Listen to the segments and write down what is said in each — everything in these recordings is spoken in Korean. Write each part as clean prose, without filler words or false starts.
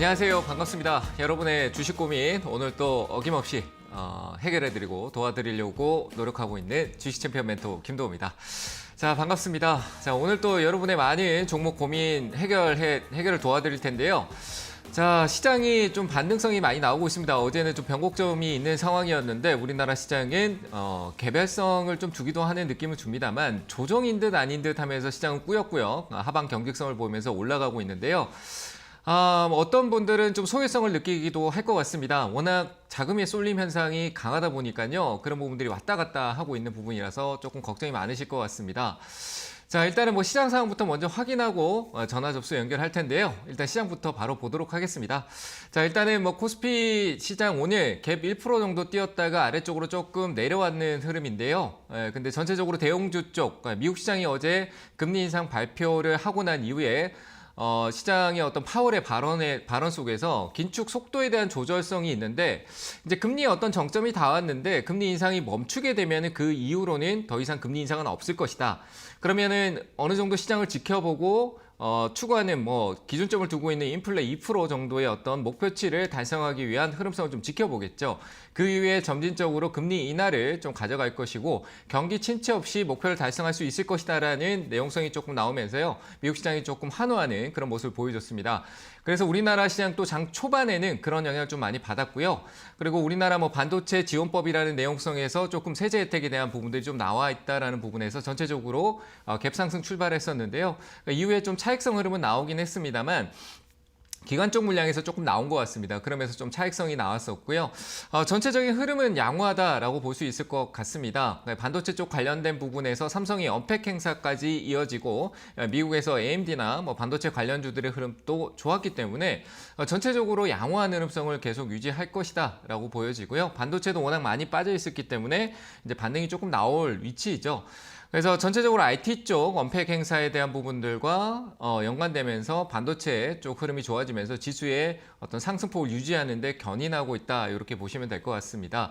안녕하세요. 반갑습니다. 여러분의 주식 고민 오늘 또 어김없이 해결해드리고 도와드리려고 노력하고 있는 주식 챔피언 멘토 김도우입니다. 자, 반갑습니다. 자, 오늘 또 여러분의 많은 종목 고민 해결을 도와드릴 텐데요. 자, 시장이 좀 반등성이 많이 나오고 있습니다. 어제는 좀 변곡점이 있는 상황이었는데 우리나라 시장은 개별성을 좀 주기도 하는 느낌을 줍니다만 조정인 듯 아닌 듯 하면서 시장은 꾸역꾸역 하방 경직성을 보이면서 올라가고 있는데요. 어떤 분들은 좀 소외성을 느끼기도 할 것 같습니다. 워낙 자금의 쏠림 현상이 강하다 보니까요. 그런 부분들이 왔다 갔다 하고 있는 부분이라서 조금 걱정이 많으실 것 같습니다. 자, 일단은 시장 상황부터 먼저 확인하고 전화 접수 연결할 텐데요. 일단 시장부터 바로 보도록 하겠습니다. 자, 일단은 코스피 시장 오늘 갭 1% 정도 뛰었다가 아래쪽으로 조금 내려왔는 흐름인데요. 근데 전체적으로 대형주 쪽, 미국 시장이 어제 금리 인상 발표를 하고 난 이후에 시장의 어떤 파월의 발언 속에서 긴축 속도에 대한 조절성이 있는데 이제 금리의 어떤 정점이 닿았는데 금리 인상이 멈추게 되면 그 이후로는 더 이상 금리 인상은 없을 것이다. 그러면은 어느 정도 시장을 지켜보고 추구하는 기준점을 두고 있는 인플레 2% 정도의 어떤 목표치를 달성하기 위한 흐름성을 좀 지켜보겠죠. 그 이후에 점진적으로 금리 인하를 좀 가져갈 것이고 경기 침체 없이 목표를 달성할 수 있을 것이다라는 내용성이 조금 나오면서요. 미국 시장이 조금 환호하는 그런 모습을 보여줬습니다. 그래서 우리나라 시장 또 장 초반에는 그런 영향을 좀 많이 받았고요. 그리고 우리나라 반도체 지원법이라는 내용성에서 조금 세제 혜택에 대한 부분들이 좀 나와 있다라는 부분에서 전체적으로 갭 상승 출발했었는데요. 이후에 좀 차익성 흐름은 나오긴 했습니다만 기관적 물량에서 조금 나온 것 같습니다. 그러면서 좀 차익성이 나왔었고요. 전체적인 흐름은 양호하다라고 볼 수 있을 것 같습니다. 반도체 쪽 관련된 부분에서 삼성이 언팩 행사까지 이어지고 미국에서 AMD나 반도체 관련주들의 흐름도 좋았기 때문에 전체적으로 양호한 흐름성을 계속 유지할 것이다라고 보여지고요. 반도체도 워낙 많이 빠져 있었기 때문에 이제 반등이 조금 나올 위치이죠. 그래서 전체적으로 IT 쪽 언팩 행사에 대한 부분들과 연관되면서 반도체 쪽 흐름이 좋아지면서 지수의 어떤 상승폭을 유지하는 데 견인하고 있다. 이렇게 보시면 될 것 같습니다.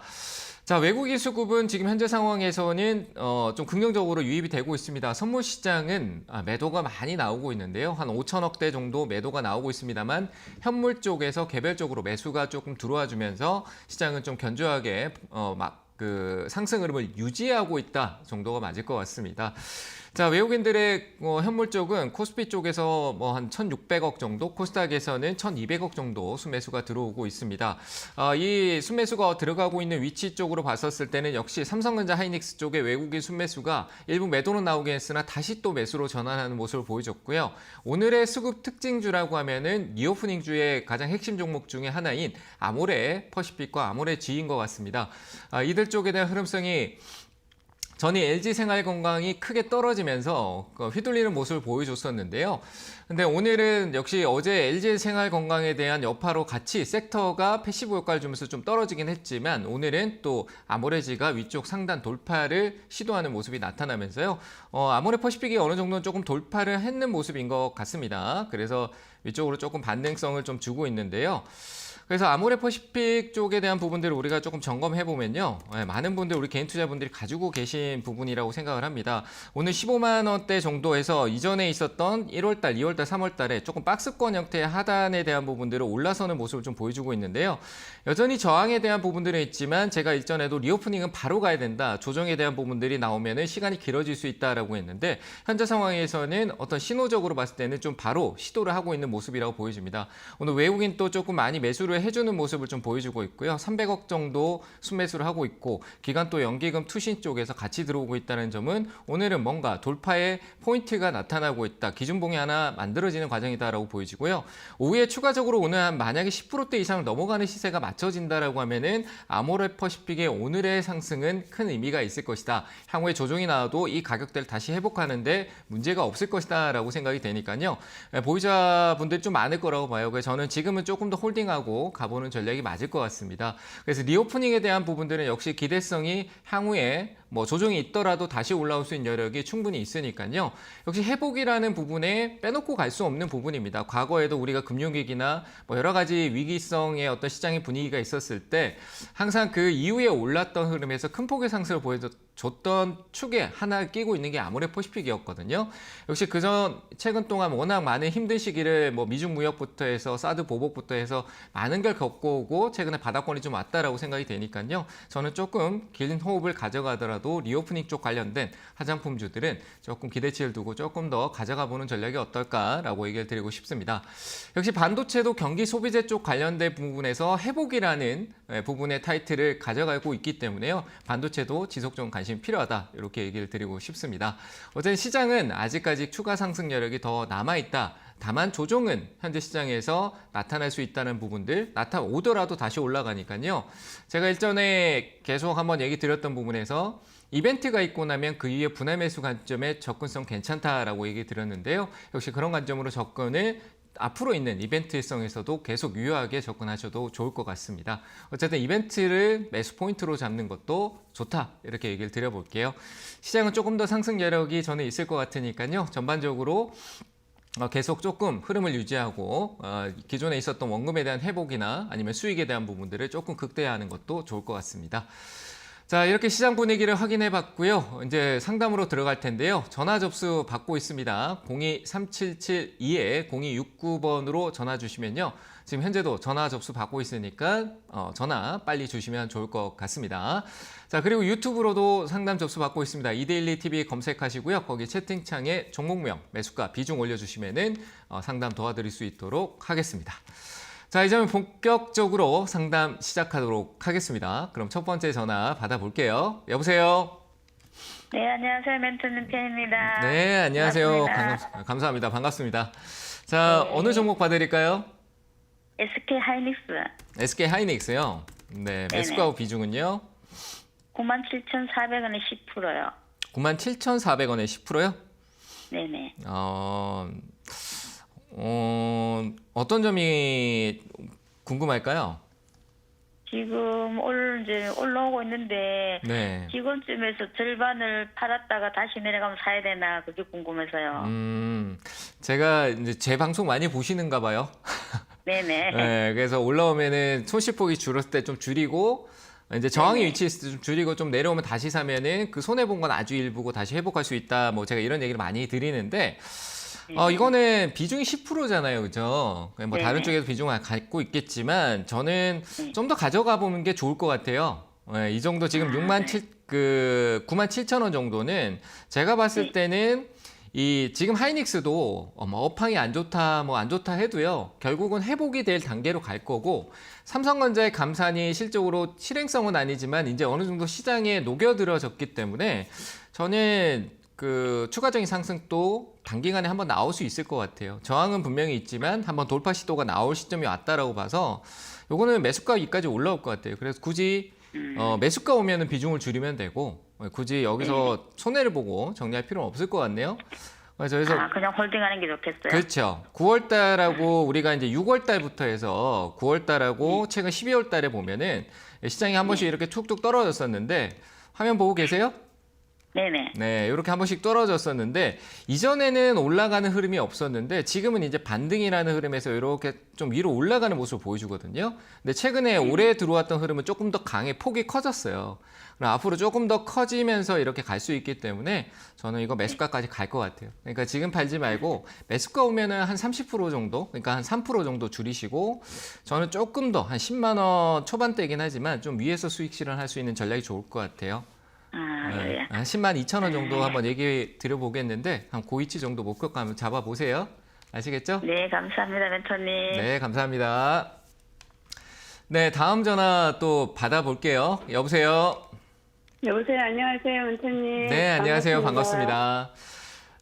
자, 외국인 수급은 지금 현재 상황에서는 좀 긍정적으로 유입이 되고 있습니다. 선물 시장은 매도가 많이 나오고 있는데요. 한 5천억 대 정도 매도가 나오고 있습니다만 현물 쪽에서 개별적으로 매수가 조금 들어와 주면서 시장은 좀 견조하게 상승 흐름을 유지하고 있다 정도가 맞을 것 같습니다. 자, 외국인들의 현물 쪽은 코스피 쪽에서 한 1,600억 정도, 코스닥에서는 1,200억 정도 순매수가 들어오고 있습니다. 이 순매수가 들어가고 있는 위치 쪽으로 봤었을 때는 역시 삼성전자 하이닉스 쪽의 외국인 순매수가 일부 매도는 나오긴 했으나 다시 또 매수로 전환하는 모습을 보여줬고요. 오늘의 수급 특징주라고 하면은 리오프닝주의 가장 핵심 종목 중에 하나인 아모레 퍼시픽과 아모레 G인 것 같습니다. 이들 쪽에 대한 흐름성이 전이 LG생활건강이 크게 떨어지면서 휘둘리는 모습을 보여줬었는데요. 근데 오늘은 역시 어제 LG생활건강에 대한 여파로 같이 섹터가 패시브 효과를 주면서 좀 떨어지긴 했지만 오늘은 또 아모레지가 위쪽 상단 돌파를 시도하는 모습이 나타나면서요. 아모레 퍼시픽이 어느 정도는 조금 돌파를 했는 모습인 것 같습니다. 그래서 위쪽으로 조금 반등성을 좀 주고 있는데요. 그래서 아모레 퍼시픽 쪽에 대한 부분들을 우리가 조금 점검해 보면요. 많은 분들, 우리 개인 투자분들이 가지고 계신 부분이라고 생각을 합니다. 오늘 15만 원대 정도에서 이전에 있었던 1월달, 2월달, 3월달에 조금 박스권 형태의 하단에 대한 부분들을 올라서는 모습을 좀 보여주고 있는데요. 여전히 저항에 대한 부분들은 있지만 제가 일전에도 리오프닝은 바로 가야 된다. 조정에 대한 부분들이 나오면은 시간이 길어질 수 있다라고 했는데 현재 상황에서는 어떤 신호적으로 봤을 때는 좀 바로 시도를 하고 있는 모습이라고 보여집니다. 오늘 외국인 또 조금 많이 매수를 해주는 모습을 좀 보여주고 있고요. 300억 정도 순매수를 하고 있고 기관 또 연기금 투신 쪽에서 같이 들어오고 있다는 점은 오늘은 뭔가 돌파의 포인트가 나타나고 있다. 기준봉이 하나 만들어지는 과정이다라고 보여지고요. 오후에 추가적으로 오늘 만약에 10%대 이상을 넘어가는 시세가 맞춰진다라고 하면은 아모레 퍼시픽의 오늘의 상승은 큰 의미가 있을 것이다. 향후에 조정이 나와도 이 가격대를 다시 회복하는데 문제가 없을 것이다라고 생각이 되니까요. 보유자분들이 좀 많을 거라고 봐요. 그래서 저는 지금은 조금 더 홀딩하고 가보는 전략이 맞을 것 같습니다. 그래서 리오프닝에 대한 부분들은 역시 기대성이 향후에 조정이 있더라도 다시 올라올 수 있는 여력이 충분히 있으니까요. 역시 회복이라는 부분에 빼놓고 갈 수 없는 부분입니다. 과거에도 우리가 금융위기나 여러 가지 위기성의 어떤 시장의 분위기가 있었을 때 항상 그 이후에 올랐던 흐름에서 큰 폭의 상승을 보여줬 줬던 축에 하나 끼고 있는 게 아모레퍼시픽이었거든요. 역시 그전 최근 동안 워낙 많은 힘든 시기를 뭐 미중 무역부터 해서 사드 보복부터 해서 많은 걸 겪고 오고 최근에 바닥권이 좀 왔다라고 생각이 되니까요. 저는 조금 긴 호흡을 가져가더라도 리오프닝 쪽 관련된 화장품주들은 조금 기대치를 두고 조금 더 가져가 보는 전략이 어떨까라고 얘기를 드리고 싶습니다. 역시 반도체도 경기 소비재 쪽 관련된 부분에서 회복이라는 부분의 타이틀을 가져가고 있기 때문에요. 반도체도 지속적인 관심이 필요하다 이렇게 얘기를 드리고 싶습니다. 어쨌든 시장은 아직까지 추가 상승 여력이 더 남아있다. 다만 조정은 현재 시장에서 나타날 수 있다는 부분들 나타오더라도 다시 올라가니까요. 제가 일전에 계속 한번 얘기 드렸던 부분에서 이벤트가 있고 나면 그 이후에 분할 매수 관점에 접근성 괜찮다라고 얘기 드렸는데요. 역시 그런 관점으로 접근을 앞으로 있는 이벤트성에서도 계속 유효하게 접근하셔도 좋을 것 같습니다. 어쨌든 이벤트를 매수 포인트로 잡는 것도 좋다 이렇게 얘기를 드려볼게요. 시장은 조금 더 상승 여력이 저는 있을 것 같으니까요. 전반적으로 계속 조금 흐름을 유지하고 기존에 있었던 원금에 대한 회복이나 아니면 수익에 대한 부분들을 조금 극대화하는 것도 좋을 것 같습니다. 자, 이렇게 시장 분위기를 확인해 봤고요. 이제 상담으로 들어갈 텐데요. 전화 접수 받고 있습니다. 023772-0269번으로 전화 주시면요. 지금 현재도 전화 접수 받고 있으니까 전화 빨리 주시면 좋을 것 같습니다. 자, 그리고 유튜브로도 상담 접수 받고 있습니다. 이데일리 TV 검색하시고요. 거기 채팅창에 종목명, 매수가, 비중 올려주시면은 상담 도와드릴 수 있도록 하겠습니다. 자, 이제는 본격적으로 상담 시작하도록 하겠습니다. 그럼 첫 번째 전화 받아볼게요. 여보세요? 네, 안녕하세요. 멘토님 팬입니다. 네, 안녕하세요. 감사합니다. 반갑습니다. 자, 네. 어느 종목 봐드릴까요? SK 하이닉스 SK 하이닉스요. 네, 매수가 비중은요? 97,400원에 10%요. 97,400원에 10%요? 네네. 어떤 점이 궁금할까요? 지금 이제 올라오고 있는데 네. 지금쯤에서 절반을 팔았다가 다시 내려가면 사야 되나 그게 궁금해서요. 제가 이제 제 방송 많이 보시는가 봐요. 네네. 네, 그래서 올라오면은 손실폭이 줄었을 때 좀 줄이고 이제 저항이 위치했을 때 좀 줄이고 좀 내려오면 다시 사면은 그 손해 본 건 아주 일부고 다시 회복할 수 있다. 뭐 제가 이런 얘기를 많이 드리는데 이거는 비중이 10%잖아요, 그죠? 뭐 다른 쪽에도 비중을 갖고 있겠지만 저는 좀 더 가져가 보는 게 좋을 것 같아요. 네, 이 정도 지금 97,000원 정도는 제가 봤을 때는 지금 하이닉스도 업황이 안 좋다 뭐 안 좋다 해도요 결국은 회복이 될 단계로 갈 거고 삼성전자의 감산이 실적으로 실행성은 아니지만 이제 어느 정도 시장에 녹여들어졌기 때문에 저는 추가적인 상승도 단기간에 한번 나올 수 있을 것 같아요. 저항은 분명히 있지만 한번 돌파 시도가 나올 시점이 왔다라고 봐서 요거는 매수가 위까지 올라올 것 같아요. 그래서 굳이 매수가 오면은 비중을 줄이면 되고 굳이 여기서 손해를 보고 정리할 필요는 없을 것 같네요. 그래서 그냥 홀딩하는 게 좋겠어요. 그렇죠. 9월 달하고 우리가 이제 6월 달부터 해서 9월 달하고 최근 12월 달에 보면은 시장이 한 번씩 이렇게 툭툭 떨어졌었는데 화면 보고 계세요? 네네. 네, 이렇게 한 번씩 떨어졌었는데 이전에는 올라가는 흐름이 없었는데 지금은 이제 반등이라는 흐름에서 이렇게 좀 위로 올라가는 모습을 보여주거든요. 근데 최근에 올해 들어왔던 흐름은 조금 더 폭이 커졌어요. 그럼 앞으로 조금 더 커지면서 이렇게 갈 수 있기 때문에 저는 이거 매수가까지 갈 것 같아요. 그러니까 지금 팔지 말고 매수가 오면은 한 30% 정도, 그러니까 한 3% 정도 줄이시고 저는 조금 더 한 10만 원 초반대이긴 하지만 좀 위에서 수익 실현할 수 있는 전략이 좋을 것 같아요. 그래요. 한 10만 2천 원 정도 한번 얘기 드려보겠는데 한 고위치 정도 목표가 한번 잡아보세요. 아시겠죠? 네, 감사합니다, 멘토님. 네, 감사합니다. 네, 다음 전화 또 받아볼게요. 여보세요? 여보세요. 안녕하세요, 멘토님. 네, 안녕하세요. 반갑습니다.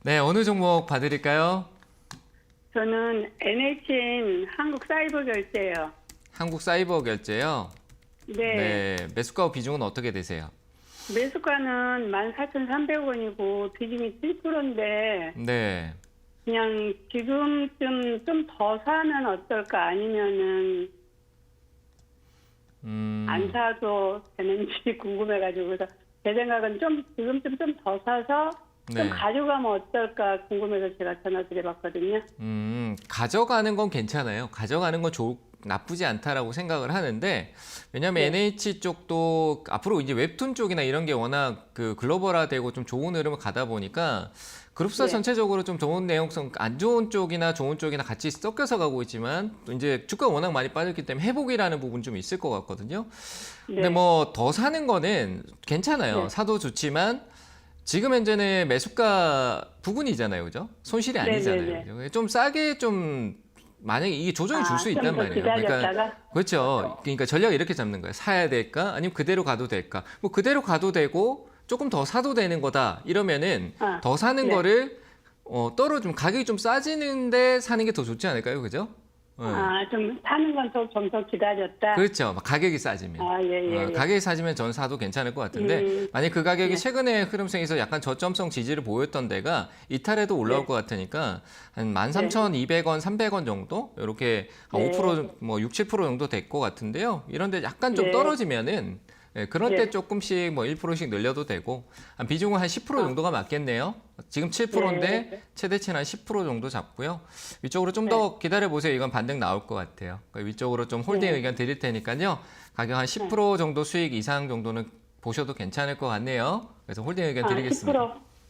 네, 어느 종목 봐드릴까요? 저는 NHN 한국사이버결제요. 한국사이버결제요? 네. 네, 매수가 비중은 어떻게 되세요? 매수가는 14,300원이고 비중이 7%인데 네. 그냥 지금쯤 좀 더 사면 어떨까 아니면은 안 사도 되는지 궁금해가지고 그래서 제 생각은 좀 지금쯤 좀 더 사서 좀 가져가면 어떨까 궁금해서 제가 전화 드려봤거든요. 가져가는 건 괜찮아요. 가져가는 건 나쁘지 않다라고 생각을 하는데 왜냐하면 네. NH 쪽도 앞으로 이제 웹툰 쪽이나 이런 게 워낙 그 글로벌화되고 좀 좋은 흐름을 가다 보니까 그룹사 네. 전체적으로 좀 좋은 내용성, 안 좋은 쪽이나 좋은 쪽이나 같이 섞여서 가고 있지만 또 이제 주가가 워낙 많이 빠졌기 때문에 회복이라는 부분 좀 있을 것 같거든요. 근데 네. 뭐 더 사는 거는 괜찮아요. 네. 사도 좋지만 지금 현재는 매수가 부근이잖아요, 그죠? 손실이 아니잖아요. 네네네. 그죠? 좀 싸게 좀 만약에 이게 조정이 줄 수 좀 있단 더 말이에요. 그러니까 기다렸다가 그렇죠. 그러니까 전략을 이렇게 잡는 거예요. 사야 될까? 아니면 그대로 가도 될까? 뭐 그대로 가도 되고 조금 더 사도 되는 거다. 이러면은 아, 더 사는 네. 거를 좀 가격이 좀 싸지는데 사는 게 더 좋지 않을까요, 그죠? 좀 사는 건 좀 더 기다렸다. 그렇죠. 막 가격이 싸지면. 예. 가격이 싸지면 전 사도 괜찮을 것 같은데 만약 그 가격이 네. 최근에 흐름상에서 약간 저점성 지지를 보였던 데가 이탈해도 올라올 네. 것 같으니까 한 13,200원, 300원 정도 이렇게 한 5%, 뭐 6, 7% 정도 될 것 같은데요. 이런 데 약간 좀 네. 떨어지면은 그런 때 네. 조금씩 뭐 1%씩 늘려도 되고 비중은 한 10% 정도가 맞겠네요. 지금 7%인데 네. 최대치는 한 10% 정도 잡고요. 위쪽으로 좀 더 기다려 보세요. 이건 반등 나올 것 같아요. 그러니까 위쪽으로 좀 홀딩 네. 의견 드릴 테니까요. 가격 한 10% 정도 수익 이상 정도는 보셔도 괜찮을 것 같네요. 그래서 홀딩 의견 드리겠습니다.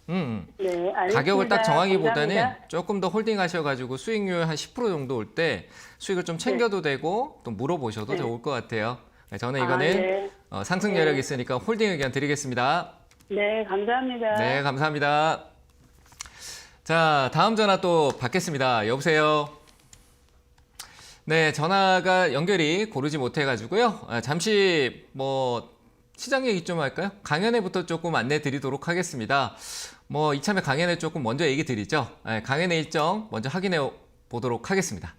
10%. 네, 알겠습니다. 가격을 딱 정하기보다는 감사합니다. 조금 더 홀딩 하셔가지고 수익률 한 10% 정도 올 때 수익을 좀 챙겨도 되고 또 물어보셔도 네. 좋을 것 같아요. 저는 이거는 네. 상승 여력 있으니까 홀딩 의견 드리겠습니다. 네, 감사합니다. 네, 감사합니다. 자, 다음 전화 또 받겠습니다. 여보세요? 네, 전화가 연결이 고르지 못해가지고요. 잠시 뭐 시장 얘기 좀 할까요? 강연회부터 조금 안내 드리도록 하겠습니다. 뭐 이참에 강연회 조금 먼저 얘기 드리죠. 강연회 일정 먼저 확인해 보도록 하겠습니다.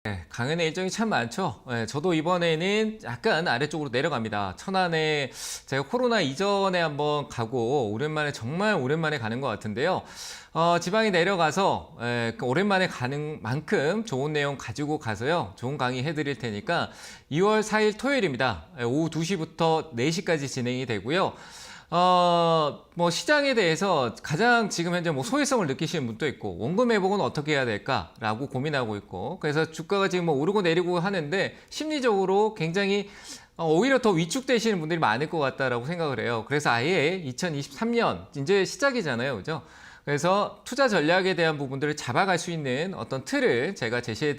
네, 강연회 일정이 참 많죠. 저도 이번에는 약간 아래쪽으로 내려갑니다. 천안에 제가 코로나 이전에 한번 가고 정말 오랜만에 가는 것 같은데요. 지방에 내려가서 오랜만에 가는 만큼 좋은 내용 가지고 가서요. 좋은 강의 해드릴 테니까 2월 4일 토요일입니다. 오후 2시부터 4시까지 진행이 되고요. 뭐 시장에 대해서 가장 지금 현재 뭐 소외성을 느끼시는 분도 있고 원금 회복은 어떻게 해야 될까라고 고민하고 있고 그래서 주가가 지금 뭐 오르고 내리고 하는데 심리적으로 굉장히 오히려 더 위축되시는 분들이 많을 것 같다라고 생각을 해요. 그래서 아예 2023년 이제 시작이잖아요, 그죠? 그래서 투자 전략에 대한 부분들을 잡아갈 수 있는 어떤 틀을 제가 제시해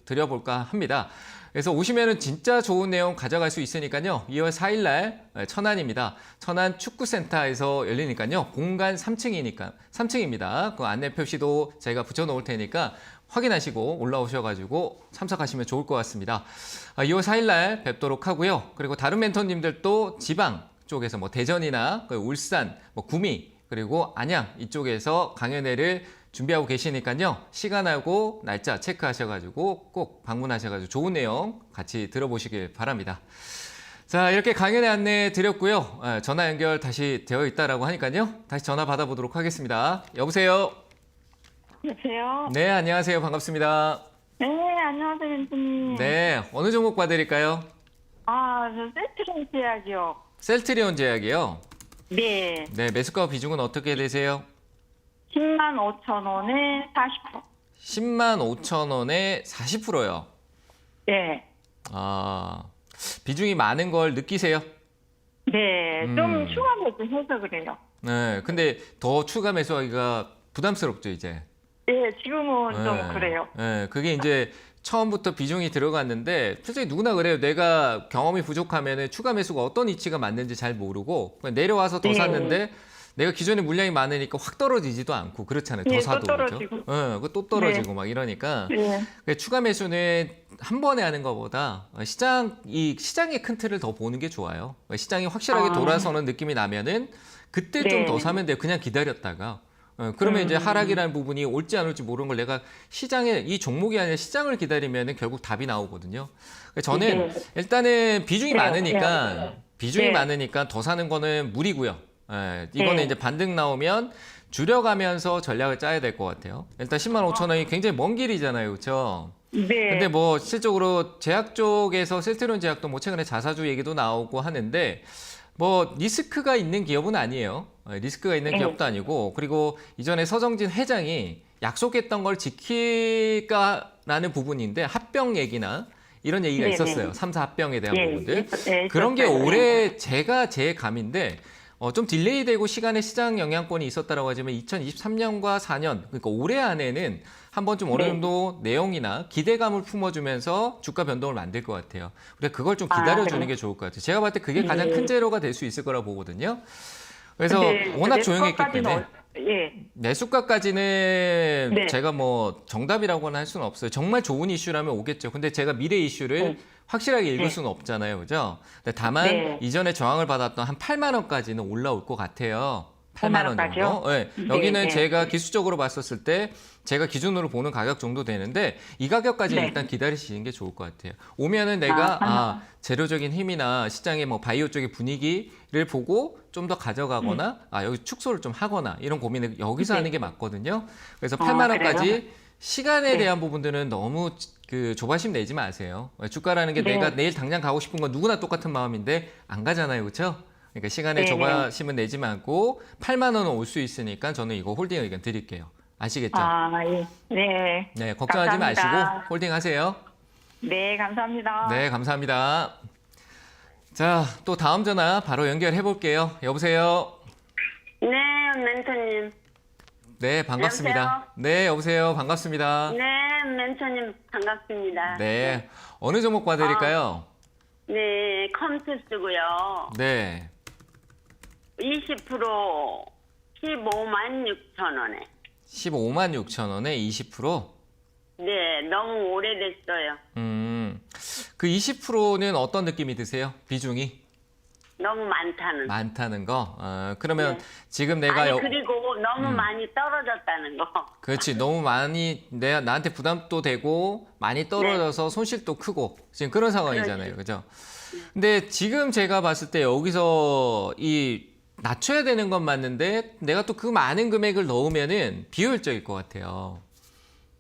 드려볼까 합니다. 그래서 오시면은 진짜 좋은 내용 가져갈 수 있으니까요. 2월 4일 날 천안입니다. 천안 축구센터에서 열리니까요. 공간 3층입니다. 그 안내 표시도 제가 붙여 놓을 테니까 확인하시고 올라오셔가지고 참석하시면 좋을 것 같습니다. 2월 4일 날 뵙도록 하고요. 그리고 다른 멘토님들도 지방 쪽에서 뭐 대전이나 울산, 뭐 구미 그리고 안양 이쪽에서 강연회를 준비하고 계시니까요. 시간하고 날짜 체크하셔가지고 꼭 방문하셔가지고 좋은 내용 같이 들어보시길 바랍니다. 자, 이렇게 강연회 안내 드렸고요. 전화 연결 다시 되어 있다라고 하니까요. 다시 전화 받아보도록 하겠습니다. 여보세요? 여보세요? 네, 안녕하세요. 반갑습니다. 네, 안녕하세요, 멘토님. 네, 어느 종목 봐드릴까요? 저 세트론 제약이요. 셀트리온 제약이요. 네, 네, 매수가 비중은 어떻게 되세요? 10만 5천 원에 40%. 10만 5천 원에 40%요. 네, 비중이 많은 걸 느끼세요? 네, 좀 추가 매수해서 그래요. 네, 근데 더 추가 매수하기가 부담스럽죠, 이제. 네, 지금은 좀 그래요. 네, 그게 이제 처음부터 비중이 들어갔는데 솔직히 누구나 그래요. 내가 경험이 부족하면 추가 매수가 어떤 위치가 맞는지 잘 모르고 그냥 내려와서 더 네. 샀는데 내가 기존에 물량이 많으니까 확 떨어지지도 않고 그렇잖아요. 더 네, 또 사도 떨어지고. 그죠? 또 떨어지고 막 이러니까 네. 추가 매수는 한 번에 하는 것보다 시장의 큰 틀을 더 보는 게 좋아요. 시장이 확실하게 아. 돌아서는 느낌이 나면은 그때 좀 더 네. 사면 돼요. 그냥 기다렸다가. 그러면 이제 하락이라는 부분이 올지 안 올지 모르는 걸 내가 이 종목이 아니라 시장을 기다리면은 결국 답이 나오거든요. 저는 네. 일단은 비중이 네, 많으니까 네. 많으니까 더 사는 거는 무리고요. 이거는 네. 이제 반등 나오면 줄여가면서 전략을 짜야 될 것 같아요. 일단 10만 5천 원이 굉장히 먼 길이잖아요. 그렇죠? 네. 근데 뭐 실적으로 제약 쪽에서 셀트리온 제약도 뭐 최근에 자사주 얘기도 나오고 하는데 뭐 리스크가 있는 기업은 아니에요. 리스크가 있는 네. 기업도 아니고 그리고 이전에 서정진 회장이 약속했던 걸 지킬까라는 부분인데 합병 얘기나 이런 얘기가 네네. 있었어요. 3사 합병에 대한 예, 부분들. 예, 그런 게 있었어요. 올해 제 감인데 좀 딜레이 되고 시간에 시장 영향권이 있었다라고 하지만 2023년과 4년 그러니까 올해 안에는 한번 좀 어느 네. 정도 내용이나 기대감을 품어주면서 주가 변동을 만들 것 같아요. 우리가 그걸 좀 아, 기다려주는 네. 게 좋을 것 같아요. 제가 봤을 때 그게 가장 네. 큰 재료가 될 수 있을 거라 보거든요. 그래서 근데 워낙 내 조용했기 것까지는 때문에 예. 매수가까지는 네. 제가 뭐 정답이라고는 할 수는 없어요. 정말 좋은 이슈라면 오겠죠. 근데 제가 미래 이슈를 네. 확실하게 읽을 네. 수는 없잖아요. 그죠? 근데 다만 네. 이전에 저항을 받았던 한 8만 원까지는 올라올 것 같아요. 8만 원 8만 원까지요? 정도. 네. 네, 여기는 네. 제가 기술적으로 봤었을 때 제가 기준으로 보는 가격 정도 되는데 이 가격까지는 네. 일단 기다리시는 게 좋을 것 같아요. 오면은 내가 재료적인 힘이나 시장의 뭐 바이오 쪽의 분위기를 보고 좀 더 가져가거나 여기 축소를 좀 하거나 이런 고민을 여기서 네. 하는 게 맞거든요. 그래서 아, 8만 그래요? 원까지 시간에 네. 대한 부분들은 너무 조바심 내지 마세요. 주가라는 게 네. 내가 내일 당장 가고 싶은 건 누구나 똑같은 마음인데 안 가잖아요. 그렇죠? 그러니까 시간에 네, 조바심은 내지 말고 8만 원은 올 수 있으니까 저는 이거 홀딩 의견 드릴게요. 아시겠죠? 예. 네. 네, 걱정하지 감사합니다. 마시고 홀딩 하세요. 네, 감사합니다. 네, 감사합니다. 자, 또 다음 전화 바로 연결해 볼게요. 여보세요? 네, 멘토님. 네, 반갑습니다. 여보세요? 네, 여보세요. 반갑습니다. 네, 멘토님 반갑습니다. 네. 어느 종목 봐드릴까요? 네, 컴투스고요. 네. 20% 15만 6천 원에. 15만 6천 원에 20%? 네, 너무 오래됐어요. 그 20%는 어떤 느낌이 드세요? 비중이? 너무 많다는. 많다는 거? 그러면 네. 지금 내가 아니, 그리고 너무 음. 많이 떨어졌다는 거. 그렇지. 너무 많이 나한테 부담도 되고 많이 떨어져서 손실도 크고 지금 그런 상황이잖아요. 그죠? 근데 지금 제가 봤을 때 여기서 낮춰야 되는 건 맞는데 내가 또 그 많은 금액을 넣으면은 비효율적일 것 같아요.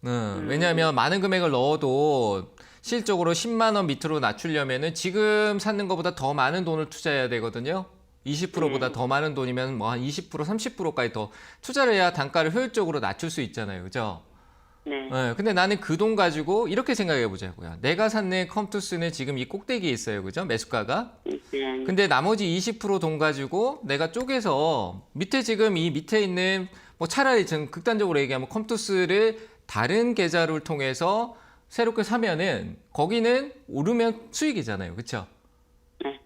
왜냐하면 많은 금액을 넣어도 실적으로 10만 원 밑으로 낮추려면은 지금 사는 것보다 더 많은 돈을 투자해야 되거든요. 20%보다 더 많은 돈이면 뭐 한 20%, 30%까지 더 투자를 해야 단가를 효율적으로 낮출 수 있잖아요. 그죠? 네. 근데 나는 그 돈 가지고 이렇게 생각해 보자고요. 내가 샀는 컴투스는 지금 이 꼭대기에 있어요. 그죠? 매수가가. 네. 근데 나머지 20%돈 가지고 내가 쪼개서 지금 이 밑에 있는 뭐 차라리 지금 극단적으로 얘기하면 컴투스를 다른 계좌를 통해서 새롭게 사면은 거기는 오르면 수익이잖아요. 그렇죠? 네.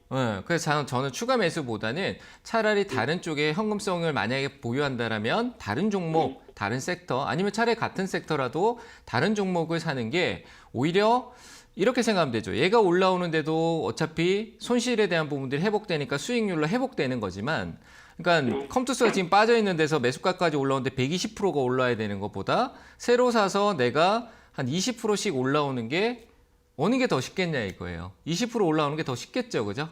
그래서 저는 추가 매수보다는 차라리 다른 쪽에 현금성을 만약에 보유한다라면 다른 종목, 다른 섹터 아니면 차라리 같은 섹터라도 다른 종목을 사는 게 오히려 이렇게 생각하면 되죠. 얘가 올라오는데도 어차피 손실에 대한 부분들이 회복되니까 수익률로 회복되는 거지만 그러니까 컴투스가 지금 빠져 있는 데서 매수가까지 올라오는데 120%가 올라야 되는 것보다 새로 사서 내가 한 20%씩 올라오는 게 어느 게 더 쉽겠냐 이거예요. 20% 올라오는 게 더 쉽겠죠. 그죠?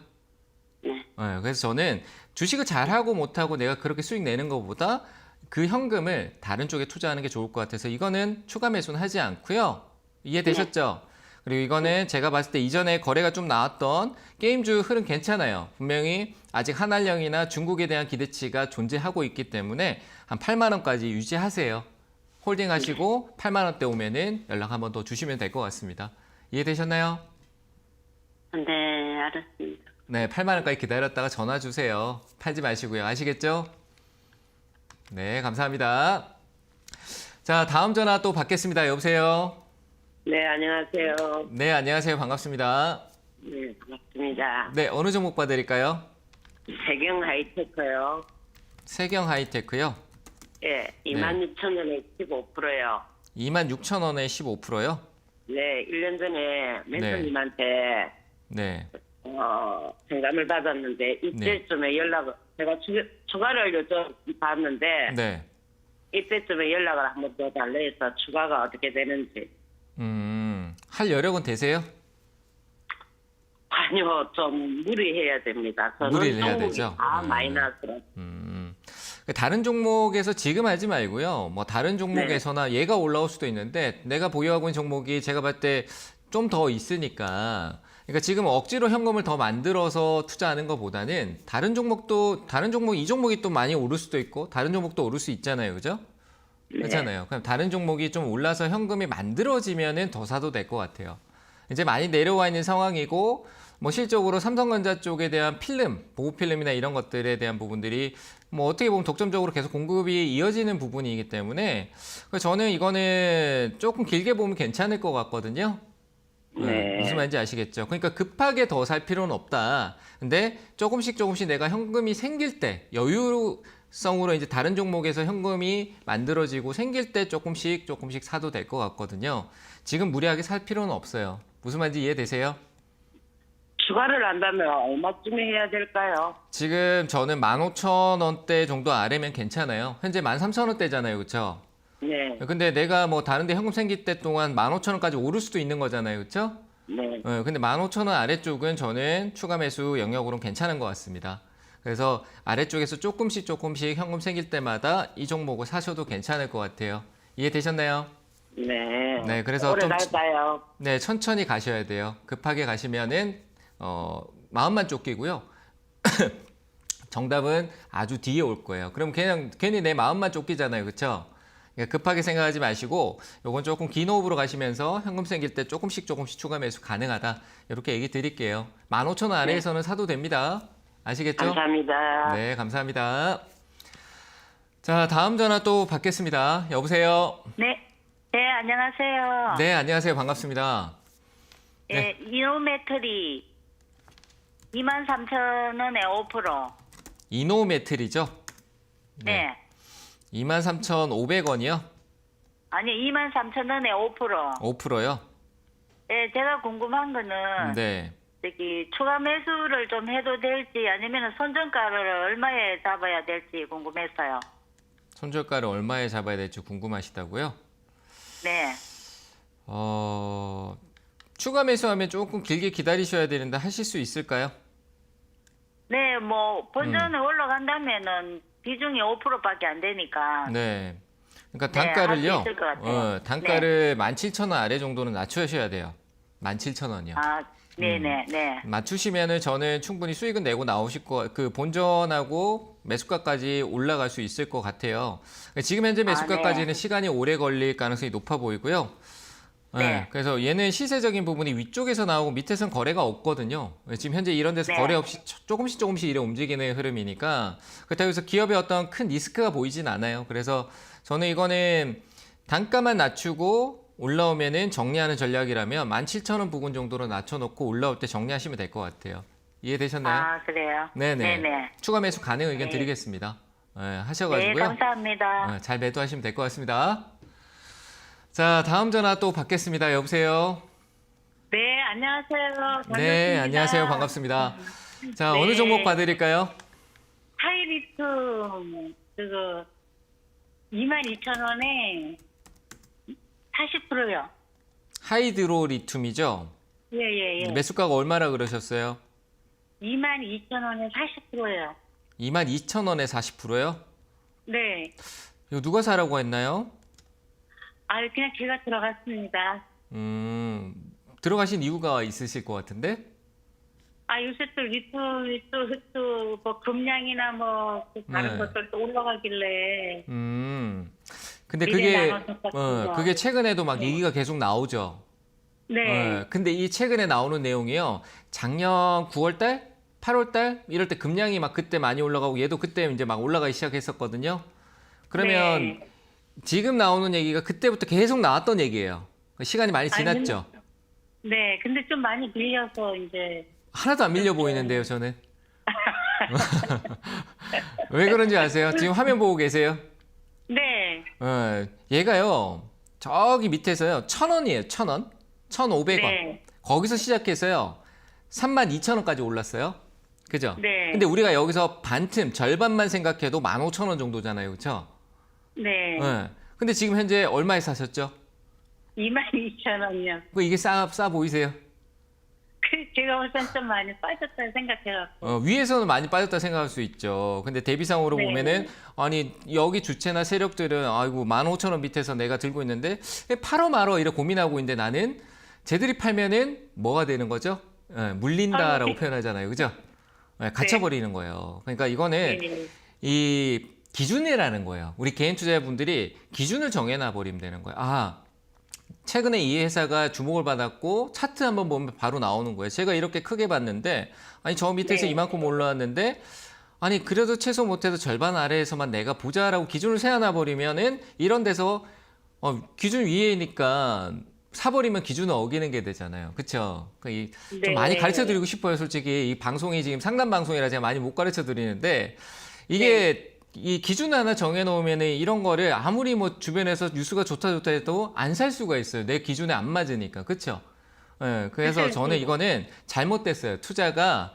네. 그래서 저는 주식을 잘하고 못하고 내가 그렇게 수익 내는 것보다 그 현금을 다른 쪽에 투자하는 게 좋을 것 같아서 이거는 추가 매수는 하지 않고요. 이해되셨죠? 그리고 이거는 제가 봤을 때 이전에 거래가 좀 나왔던 게임주 흐름 괜찮아요. 분명히 아직 한알령이나 중국에 대한 기대치가 존재하고 있기 때문에 한 8만 원까지 유지하세요. 홀딩 하시고 8만 원대 오면은 연락 한번 더 주시면 될 것 같습니다. 이해되셨나요? 네, 알았습니다. 네, 8만 원까지 기다렸다가 전화 주세요. 팔지 마시고요. 아시겠죠? 네, 감사합니다. 자, 다음 전화 또 받겠습니다. 여보세요? 네, 안녕하세요. 네, 안녕하세요. 반갑습니다. 네, 반갑습니다. 네, 어느 종목 봐드릴까요? 세경 하이테크요. 세경 하이테크요. 예, 26,000원에 15%요. 26,000원에 15%요? 네, 1년 전에 멘토님한테 네. 상담을 받았는데 이때쯤에 제가 추가를 요즘 받았는데 네. 이때쯤에 연락을 한번 더 달라 해서 추가가 어떻게 되는지. 할 여력은 되세요? 아니요, 좀 무리해야 됩니다. 저는 무리를 해야 종목이 되죠? 다 마이너스로. 다른 종목에서 지금 하지 말고요. 뭐 다른 종목에서나 얘가 올라올 수도 있는데 내가 보유하고 있는 종목이 제가 봤을 때 좀 더 있으니까 그러니까 지금 억지로 현금을 더 만들어서 투자하는 것보다는 다른 종목 이 종목이 또 많이 오를 수도 있고 다른 종목도 오를 수 있잖아요. 그죠? 그렇잖아요. 그럼 다른 종목이 좀 올라서 현금이 만들어지면은 더 사도 될 것 같아요. 이제 많이 내려와 있는 상황이고 뭐 실적으로 삼성전자 쪽에 대한 필름, 보호 필름이나 이런 것들에 대한 부분들이 뭐 어떻게 보면 독점적으로 계속 공급이 이어지는 부분이기 때문에 저는 이거는 조금 길게 보면 괜찮을 것 같거든요. 네. 무슨 말인지 아시겠죠? 그러니까 급하게 더 살 필요는 없다. 근데 조금씩 내가 현금이 생길 때 여유성으로 이제 다른 종목에서 현금이 만들어지고 생길 때 조금씩 사도 될 것 같거든요. 지금 무리하게 살 필요는 없어요. 무슨 말인지 이해되세요? 추가를 한다면 얼마쯤 해야 될까요? 지금 저는 15,000원대 정도 아래면 괜찮아요. 현재 13,000원대잖아요. 그렇죠? 네. 근데 내가 뭐 다른데 현금 생길 때 동안 15,000원까지 오를 수도 있는 거잖아요. 그렇죠? 네. 근데 15,000원 아래쪽은 저는 추가 매수 영역으로는 괜찮은 것 같습니다. 그래서 아래쪽에서 조금씩 현금 생길 때마다 이 종목을 사셔도 괜찮을 것 같아요. 이해되셨나요? 네. 네, 그래서 오래 좀 갈까요? 네, 천천히 가셔야 돼요. 급하게 가시면은 마음만 쫓기고요. 정답은 아주 뒤에 올 거예요. 그럼 그냥 괜히 내 마음만 쫓기잖아요. 그렇죠? 그러니까 급하게 생각하지 마시고 요건 조금 긴 호흡으로 가시면서 현금 생길 때 조금씩 추가 매수 가능하다. 이렇게 얘기 드릴게요. 15,000원 아래에서는 사도 됩니다. 아시겠죠? 감사합니다. 네, 감사합니다. 자, 다음 전화 또 받겠습니다. 여보세요? 네. 네, 안녕하세요. 네, 안녕하세요. 반갑습니다. 네, 이노메트리 23,000원에 5%. 이노메트리죠? 네. 23,500원이요? 아니, 23,000원에 5%. 5%요? 네, 제가 궁금한 거는 네. 저기 추가 매수를 좀 해도 될지 아니면 손절가를 얼마에 잡아야 될지 궁금했어요. 손절가를 얼마에 잡아야 될지 궁금하시다고요? 네. 추가 매수하면 조금 길게 기다리셔야 되는데 하실 수 있을까요? 네, 뭐 본전에 올라간다면은 비중이 5%밖에 안 되니까. 네. 그러니까 네, 단가를요. 할수 있을 것 같아요. 단가를 17,000원 아래 정도는 낮추셔야 돼요. 17,000원이요. 아, 네네, 네. 맞추시면은 저는 충분히 수익은 내고 나오실 그 본전하고 매수가까지 올라갈 수 있을 것 같아요. 지금 현재 매수가까지는 네. 시간이 오래 걸릴 가능성이 높아 보이고요. 네. 그래서 얘는 시세적인 부분이 위쪽에서 나오고 밑에선 거래가 없거든요. 지금 현재 이런 데서 네. 거래 없이 조금씩 이래 움직이는 흐름이니까 그렇다고 해서 기업의 어떤 큰 리스크가 보이진 않아요. 그래서 저는 이거는 단가만 낮추고 올라오면은 정리하는 전략이라면 17,000원 부근 정도로 낮춰놓고 올라올 때 정리하시면 될 것 같아요. 이해되셨나요? 아, 그래요? 네네. 네네. 추가 매수 가능 의견 네. 드리겠습니다. 네, 하셔가지고요. 감사합니다. 잘 매도하시면 될 것 같습니다. 자, 다음 전화 또 받겠습니다. 여보세요? 네, 안녕하세요. 반갑습니다. 네, 안녕하세요. 반갑습니다. 자, 네. 어느 종목 봐드릴까요? 하이리트 그거 22,000원에 40%요. 하이드로 리튬이죠? 예. 매수가가 얼마라 그러셨어요? 22,000원에 40%요. 22,000원에 40%요? 네. 이거 누가 사라고 했나요? 아, 그냥 제가 들어갔습니다. 들어가신 이유가 있으실 것 같은데? 아, 요새 또 리트 뭐 금량이나 뭐 다른 네. 것들 또 올라가길래. 근데 미래 나눠서 같은 거. 그게 최근에도 막 얘기가 계속 나오죠. 네. 근데 이 최근에 나오는 내용이요. 작년 9월달, 8월달 이럴 때 금량이 막 그때 많이 올라가고 얘도 그때 이제 막 올라가기 시작했었거든요. 그러면 네. 지금 나오는 얘기가 그때부터 계속 나왔던 얘기예요. 시간이 많이 지났죠? 네, 근데 좀 많이 밀려서 이제 하나도 안 밀려 보이는데요, 저는. 왜 그런지 아세요? 지금 화면 보고 계세요? 네, 얘가요, 저기 밑에서요, 1,000원이에요, 1,000원. 1,500원. 네. 거기서 시작해서요, 32,000원까지 올랐어요. 그죠? 네. 근데 우리가 여기서 반틈, 절반만 생각해도 15,000원 정도잖아요. 그쵸? 네. 근데 지금 현재 얼마에 사셨죠? 22,000원이요. 이게 싸 보이세요? 제가 볼 땐 좀 많이 빠졌다 생각해갖고. 위에서는 많이 빠졌다 생각할 수 있죠. 근데 대비상으로 네. 보면은, 아니, 여기 주체나 세력들은, 아이고, 15,000원 밑에서 내가 들고 있는데, 팔어 말어, 이래 고민하고 있는데 나는, 쟤들이 팔면은 뭐가 되는 거죠? 물린다라고 표현하잖아요. 그죠? 갇혀버리는 거예요. 그러니까 이거는, 네. 이 기준이라는 거예요. 우리 개인 투자자분들이 기준을 정해놔 버리면 되는 거예요. 아, 최근에 이 회사가 주목을 받았고 차트 한번 보면 바로 나오는 거예요. 제가 이렇게 크게 봤는데 아니 저 밑에서 네. 이만큼 올라왔는데 아니 그래도 최소 못해도 절반 아래에서만 내가 보자라고 기준을 세워놔 버리면은 이런 데서 기준 위에니까 사버리면 기준을 어기는 게 되잖아요. 그렇죠? 그러니까 좀 네. 많이 가르쳐 드리고 싶어요. 솔직히 이 방송이 지금 상담 방송이라 제가 많이 못 가르쳐 드리는데 이게 이 기준 하나 정해놓으면은 이런 거를 아무리 뭐 주변에서 뉴스가 좋다 해도 안 살 수가 있어요. 내 기준에 안 맞으니까. 그렇죠? 그래서 저는 이거는 잘못됐어요. 투자가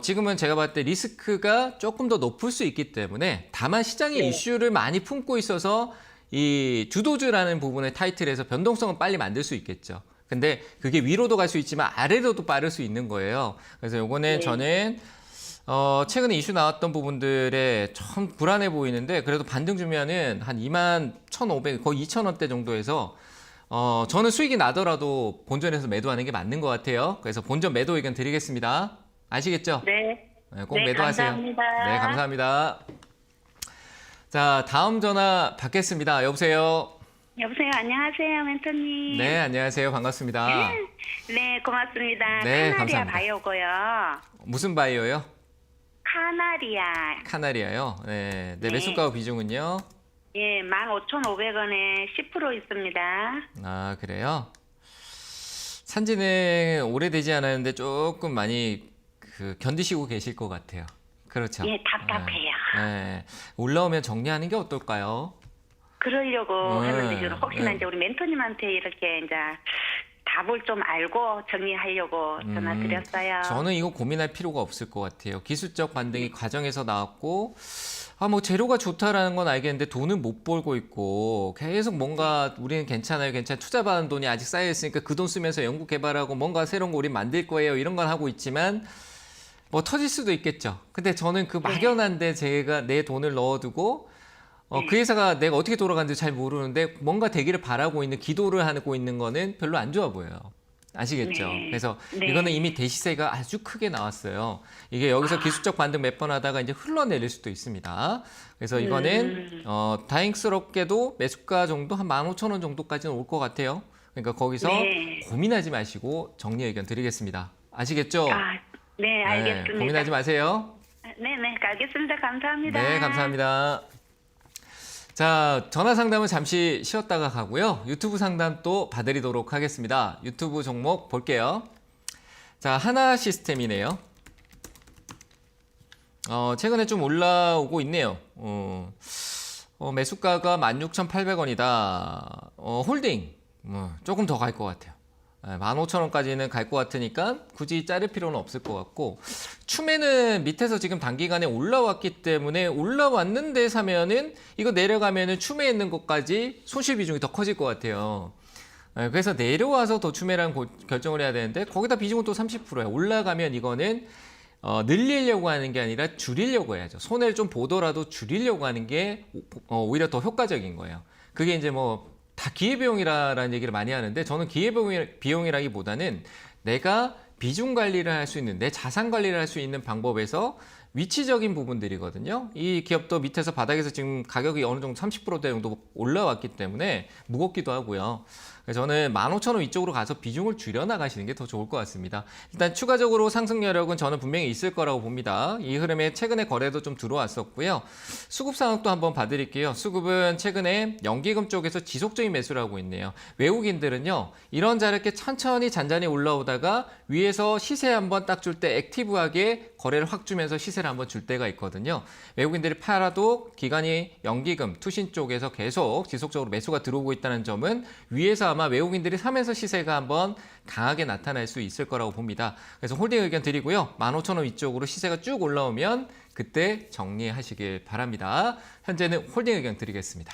지금은 제가 봤을 때 리스크가 조금 더 높을 수 있기 때문에 다만 시장의 이슈를 많이 품고 있어서 이 주도주라는 부분의 타이틀에서 변동성은 빨리 만들 수 있겠죠. 근데 그게 위로도 갈 수 있지만 아래로도 빠를 수 있는 거예요. 그래서 요거는 저는 최근에 이슈 나왔던 부분들에 참 불안해 보이는데 그래도 반등 주면은 한 21,500, 거의 2,000원대 정도에서 저는 수익이 나더라도 본전에서 매도하는 게 맞는 것 같아요. 그래서 본전 매도 의견 드리겠습니다. 아시겠죠? 네. 꼭 네, 매도하세요. 감사합니다. 네, 감사합니다. 자, 다음 전화 받겠습니다. 여보세요? 여보세요. 안녕하세요, 멘토님. 네, 안녕하세요. 반갑습니다. 네, 고맙습니다. 네, 카나리아 감사합니다. 바이오고요. 무슨 바이오요? 카나리아. 카나리아요. 네, 네. 매수가 비중은요? 예, 15,500원에 10% 있습니다. 아, 그래요? 산지는 오래되지 않았는데 조금 많이 견디시고 계실 것 같아요. 그렇죠? 예, 답답해요. 네. 올라오면 정리하는 게 어떨까요? 그러려고 하는데 지금 혹시나 네. 이제 우리 멘토님한테 이렇게 이제 답을 좀 알고 정리하려고 전화드렸어요. 저는 이거 고민할 필요가 없을 것 같아요. 기술적 반등이 과정에서 나왔고, 뭐 재료가 좋다라는 건 알겠는데 돈은 못 벌고 있고, 계속 뭔가 우리는 괜찮아요, 투자받은 돈이 아직 쌓여 있으니까 그 돈 쓰면서 연구 개발하고 뭔가 새로운 거 우리 만들 거예요. 이런 건 하고 있지만, 뭐 터질 수도 있겠죠. 근데 저는 그 막연한데 제가 내 돈을 넣어두고, 그 회사가 내가 어떻게 돌아가는지 잘 모르는데 뭔가 되기를 바라고 있는 기도를 하고 있는 거는 별로 안 좋아 보여요. 아시겠죠? 네. 그래서 네. 이거는 이미 대시세가 아주 크게 나왔어요. 이게 여기서 기술적 반등 몇 번 하다가 이제 흘러내릴 수도 있습니다. 그래서 이거는 다행스럽게도 매수가 정도 한 15,000원 정도까지는 올 것 같아요. 그러니까 거기서 네. 고민하지 마시고 정리 의견 드리겠습니다. 아시겠죠? 네, 알겠습니다. 고민하지 마세요. 네, 알겠습니다. 감사합니다. 네, 감사합니다. 자, 전화 상담은 잠시 쉬었다가 가고요. 유튜브 상담 또 봐드리도록 하겠습니다. 유튜브 종목 볼게요. 자, 하나 시스템이네요. 최근에 좀 올라오고 있네요. 매수가가 16,800원이다. 홀딩. 조금 더 갈 것 같아요. 15,000원까지는 갈 것 같으니까 굳이 자를 필요는 없을 것 같고, 추매는 밑에서 지금 단기간에 올라왔기 때문에 올라왔는데 사면은 이거 내려가면은 추매 있는 것까지 손실 비중이 더 커질 것 같아요. 그래서 내려와서 더 추매라는 결정을 해야 되는데 거기다 비중은 또 30%예요. 올라가면 이거는 늘리려고 하는 게 아니라 줄이려고 해야죠. 손해를 좀 보더라도 줄이려고 하는 게 오히려 더 효과적인 거예요. 그게 이제 뭐 다 기회비용이라는 얘기를 많이 하는데 저는 기회비용이라기보다는 내가 비중 관리를 할 수 있는, 내 자산 관리를 할 수 있는 방법에서 위치적인 부분들이거든요. 이 기업도 밑에서 바닥에서 지금 가격이 어느 정도 30% 정도 올라왔기 때문에 무겁기도 하고요. 그래서 저는 15,000원 위쪽으로 가서 비중을 줄여 나가시는 게 더 좋을 것 같습니다. 일단 추가적으로 상승 여력은 저는 분명히 있을 거라고 봅니다. 이 흐름에 최근에 거래도 좀 들어왔었고요. 수급 상황도 한번 봐드릴게요. 수급은 최근에 연기금 쪽에서 지속적인 매수를 하고 있네요. 외국인들은요, 이런저렇게 천천히 잔잔히 올라오다가 위에서 시세 한번 딱 줄 때 액티브하게 거래를 확 주면서 시세를 한번 줄 때가 있거든요. 외국인들이 팔아도 기관이 연기금, 투신 쪽에서 계속 지속적으로 매수가 들어오고 있다는 점은 위에서 아마 외국인들이 사면서 시세가 한번 강하게 나타날 수 있을 거라고 봅니다. 그래서 홀딩 의견 드리고요. 15,000원 위쪽으로 시세가 쭉 올라오면 그때 정리하시길 바랍니다. 현재는 홀딩 의견 드리겠습니다.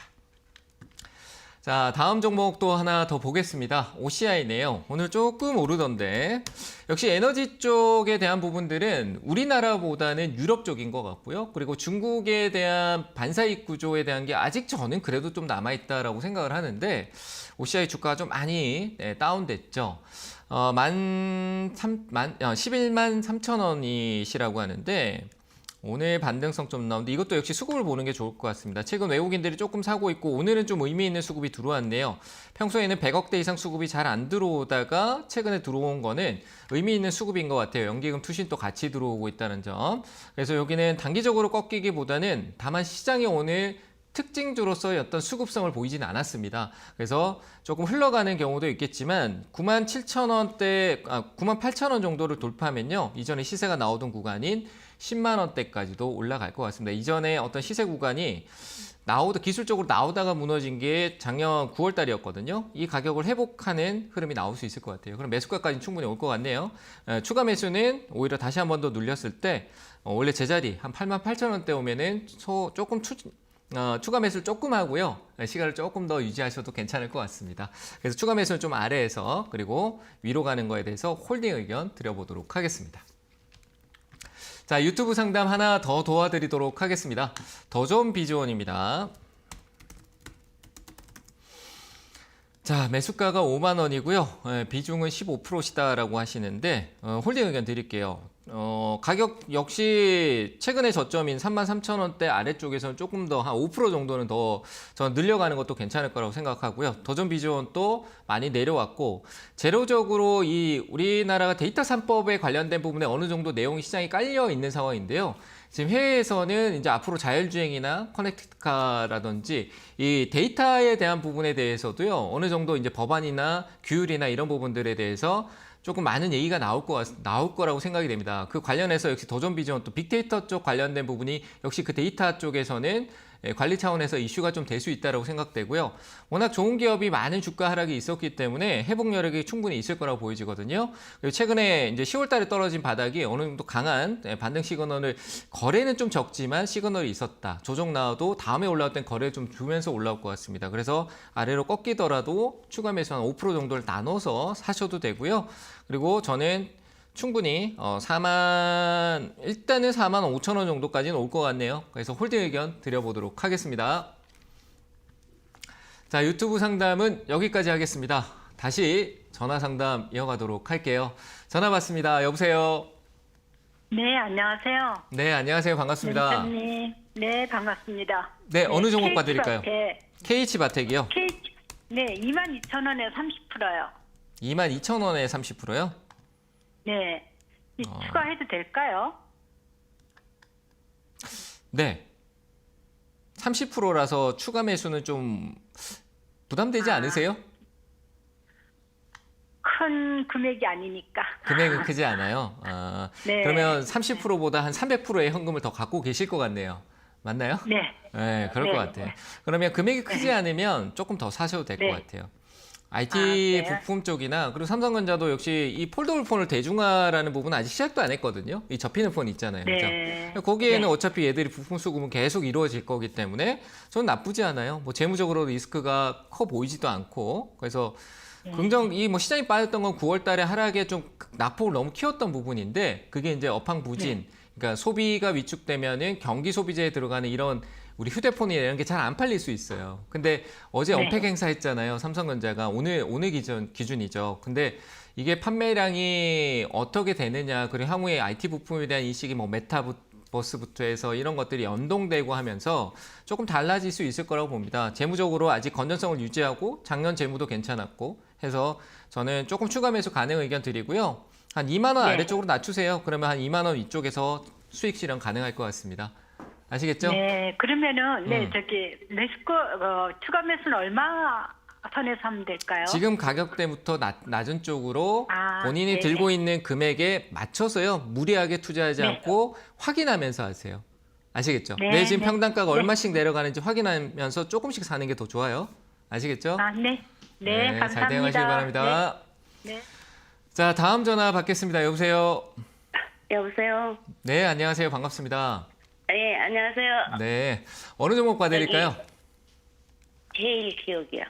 자, 다음 종목 또 하나 더 보겠습니다. OCI네요. 오늘 조금 오르던데 역시 에너지 쪽에 대한 부분들은 우리나라보다는 유럽 쪽인 것 같고요. 그리고 중국에 대한 반사이익 구조에 대한 게 아직 저는 그래도 좀 남아있다라고 생각을 하는데 OCI 주가가 좀 많이 다운됐죠. 11만 3,000원이시라고 하는데 오늘 반등성 좀 나오는데 이것도 역시 수급을 보는 게 좋을 것 같습니다. 최근 외국인들이 조금 사고 있고 오늘은 좀 의미 있는 수급이 들어왔네요. 평소에는 100억대 이상 수급이 잘 안 들어오다가 최근에 들어온 거는 의미 있는 수급인 것 같아요. 연기금 투신도 같이 들어오고 있다는 점. 그래서 여기는 단기적으로 꺾이기보다는 다만 시장이 오늘 특징주로서의 어떤 수급성을 보이지는 않았습니다. 그래서 조금 흘러가는 경우도 있겠지만 97,000원대, 98,000원 정도를 돌파하면요. 이전에 시세가 나오던 구간인 10만 원대까지도 올라갈 것 같습니다. 이전에 어떤 시세 구간이 기술적으로 나오다가 무너진 게 작년 9월 달이었거든요. 이 가격을 회복하는 흐름이 나올 수 있을 것 같아요. 그럼 매수가까지는 충분히 올 것 같네요. 추가 매수는 오히려 다시 한 번 더 눌렸을 때 원래 제자리 한 88,000원대 오면은 조금 추가 매수를 조금 하고요. 시간을 조금 더 유지하셔도 괜찮을 것 같습니다. 그래서 추가 매수는 좀 아래에서 그리고 위로 가는 거에 대해서 홀딩 의견 드려보도록 하겠습니다. 자, 유튜브 상담 하나 더 도와드리도록 하겠습니다. 더 좋은 비즈원입니다. 자, 매수가가 5만 원이고요. 비중은 15%시다라고 하시는데 홀딩 의견 드릴게요. 가격 역시 최근의 저점인 33,000원대 아래쪽에서는 조금 더 한 5% 정도는 더 저는 늘려가는 것도 괜찮을 거라고 생각하고요. 더존 비즈원 또 많이 내려왔고 재료적으로 이 우리나라가 데이터 3법에 관련된 부분에 어느 정도 내용이 시장에 깔려 있는 상황인데요. 지금 해외에서는 이제 앞으로 자율주행이나 커넥티카라든지 이 데이터에 대한 부분에 대해서도요, 어느 정도 이제 법안이나 규율이나 이런 부분들에 대해서 조금 많은 얘기가 나올 거라고 생각이 됩니다. 그 관련해서 역시 더존 비전 또 빅데이터 쪽 관련된 부분이 역시 그 데이터 쪽에서는 관리 차원에서 이슈가 좀 될 수 있다고 생각되고요. 워낙 좋은 기업이 많은 주가 하락이 있었기 때문에 회복 여력이 충분히 있을 거라고 보여지거든요. 그리고 최근에 이제 10월 달에 떨어진 바닥이 어느 정도 강한 반등 시그널을 거래는 좀 적지만 시그널이 있었다. 조정 나와도 다음에 올라올 땐 거래 좀 주면서 올라올 것 같습니다. 그래서 아래로 꺾이더라도 추가 매수 한 5% 정도를 나눠서 사셔도 되고요. 그리고 저는 충분히 일단은 4만 5천 원 정도까지는 올 것 같네요. 그래서 홀딩 의견 드려보도록 하겠습니다. 자, 유튜브 상담은 여기까지 하겠습니다. 다시 전화 상담 이어가도록 할게요. 전화 받습니다. 여보세요. 네, 안녕하세요. 네, 안녕하세요. 반갑습니다. 멘토님. 네, 반갑습니다. 네, 어느 종목 KH 봐드릴까요? 바텍. KH바텍이요. 네, 22,000원에 30%요. 22,000원에 30%요? 네. 추가해도 될까요? 네. 30%라서 추가 매수는 좀 부담되지 않으세요? 큰 금액이 아니니까. 금액은 크지 않아요. 네. 그러면 30%보다 한 300%의 현금을 더 갖고 계실 것 같네요. 맞나요? 네. 네, 그럴 네. 것 같아요. 그러면 금액이 크지 않으면 조금 더 사셔도 될 것 네. 같아요. IT 그래요? 부품 쪽이나 그리고 삼성전자도 역시 이 폴더블 폰을 대중화라는 부분은 아직 시작도 안 했거든요. 이 접히는 폰 있잖아요. 네. 그죠? 거기에는 네. 어차피 얘들이 부품 수급은 계속 이루어질 거기 때문에 저는 나쁘지 않아요. 뭐 재무적으로 리스크가 커 보이지도 않고 그래서 이 시장이 빠졌던 건 9월 달에 하락에 좀 낙폭을 너무 키웠던 부분인데 그게 이제 업황부진 그러니까 소비가 위축되면은 경기 소비재에 들어가는 이런 우리 휴대폰이나 이런 게 잘 안 팔릴 수 있어요. 근데 어제 네. 언팩 행사했잖아요. 삼성전자가 오늘 기준이죠. 근데 이게 판매량이 어떻게 되느냐 그리고 향후에 IT 부품에 대한 인식이 뭐 메타 버스부터 해서 이런 것들이 연동되고 하면서 조금 달라질 수 있을 거라고 봅니다. 재무적으로 아직 건전성을 유지하고 작년 재무도 괜찮았고 해서 저는 조금 추가 매수 가능 의견 드리고요. 한 2만 원 네. 아래쪽으로 낮추세요. 그러면 한 2만 원 위쪽에서 수익 실현 가능할 것 같습니다. 아시겠죠? 네, 그러면은 네, 음. 저기 추가 매수는 얼마 선에서 하면 될까요? 지금 가격대부터 낮은 쪽으로 아, 본인이 네네. 들고 있는 금액에 맞춰서요. 무리하게 투자하지 네. 않고 확인하면서 하세요. 아시겠죠? 네, 내 지금 네. 평단가가 네. 얼마씩 내려가는지 확인하면서 조금씩 사는 게 더 좋아요. 아시겠죠? 아, 네. 네, 감사합니다. 잘 대응하시기 바랍니다. 네. 네. 자, 다음 전화 받겠습니다. 여보세요? 여보세요. 네, 안녕하세요. 반갑습니다. 예, 안녕하세요. 네, 어느 종목 봐드릴까요? 제일 기억이요.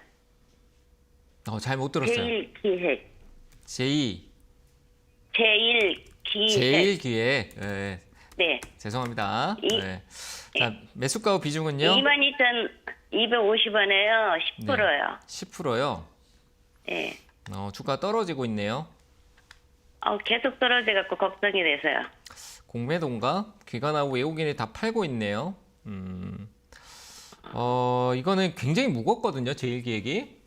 잘 못 들었어요. 제일 기획. 제일 제일 기획. 기회. 네, 네. 죄송합니다. 이- 네. 자, 매수가 비중은요? 22,250원에요. 10%요. 10%요. 네. 주가 떨어지고 있네요. 계속 떨어져갖고 걱정이 돼서요. 공매도인가? 기관하고 외국인이 다 팔고 있네요. 이거는 굉장히 무겁거든요. 제일기획이.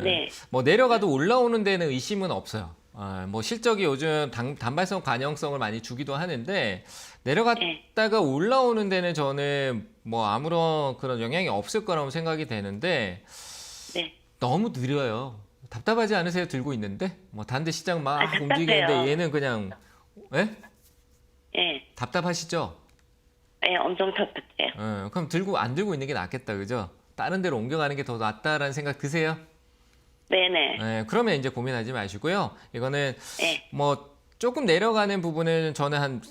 네. 뭐 내려가도 올라오는 데는 의심은 없어요. 뭐 실적이 요즘 단발성 관영성을 많이 주기도 하는데 내려갔다가 올라오는 데는 저는 뭐 아무런 그런 영향이 없을 거라고 생각이 되는데 네. 너무 느려요. 답답하지 않으세요? 들고 있는데 뭐 다른데 시장 막 답답해요. 움직이는데 얘는 그냥 예. 답답하시죠? 예, 엄청 답답해요. 그럼 안 들고 있는 게 낫겠다, 그죠? 다른 데로 옮겨가는 게 더 낫다라는 생각 드세요? 네네. 그러면 이제 고민하지 마시고요. 이거는 예. 뭐 조금 내려가는 부분은 저는 한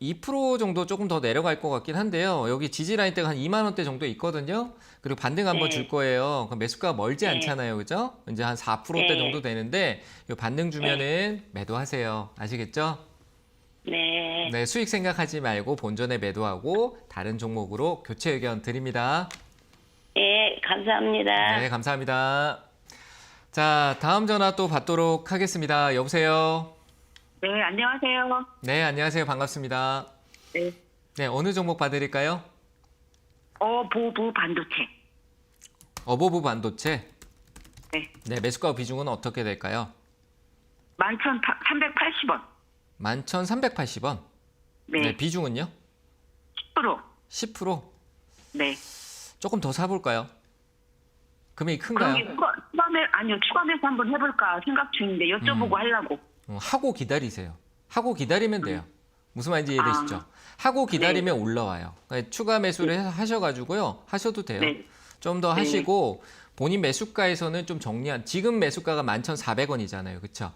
2% 정도 조금 더 내려갈 것 같긴 한데요. 여기 지지 라인대가 한 2만 원대 정도 있거든요. 그리고 반등 한번 네. 줄 거예요. 그럼 매수가 멀지 네. 않잖아요, 그죠? 이제 한 4%대 네. 정도 되는데 이 반등 주면은 매도하세요. 아시겠죠? 네. 네, 수익 생각하지 말고 본전에 매도하고 다른 종목으로 교체 의견 드립니다. 예, 감사합니다. 네, 감사합니다. 자, 다음 전화 또 받도록 하겠습니다. 여보세요? 네, 안녕하세요. 네, 안녕하세요. 반갑습니다. 네. 네, 어느 종목 봐드릴까요? 보부 반도체. 어보브 반도체. 네. 네, 매수가 비중은 어떻게 될까요? 11,380원. 11,380원. 네. 네, 비중은요? 10%. 10%. 네. 조금 더 사볼까요? 금액이 큰가요? 그럼 추가 매수 한번 해볼까 생각 중인데 여쭤보고 하려고. 하고 기다리세요. 하고 기다리면 돼요. 무슨 말인지 이해되시죠? 하고 기다리면 올라와요. 그러니까 추가 매수를 하셔가지고요. 하셔도 돼요. 네. 좀 더 네. 하시고 본인 매수가에서는 좀 정리한 지금 매수가가 11,400원이잖아요. 그렇죠?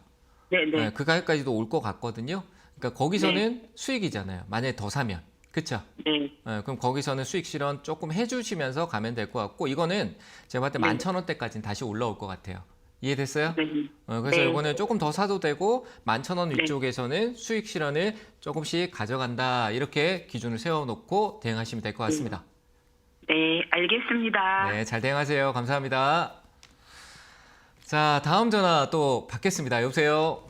네네. 그 가격까지도 올 것 같거든요. 그러니까 거기서는 수익이잖아요. 만약에 더 사면. 그렇죠? 네. 그럼 거기서는 수익 실현 조금 해주시면서 가면 될 것 같고 이거는 제가 봤을 때 네. 11,000원대까지는 다시 올라올 것 같아요. 이해됐어요? 네. 그래서 네. 이거는 조금 더 사도 되고 11,000원 네. 위쪽에서는 수익 실현을 조금씩 가져간다. 이렇게 기준을 세워놓고 대응하시면 될 것 같습니다. 네, 알겠습니다. 네, 잘 대응하세요. 감사합니다. 자, 다음 전화 또 받겠습니다. 여보세요?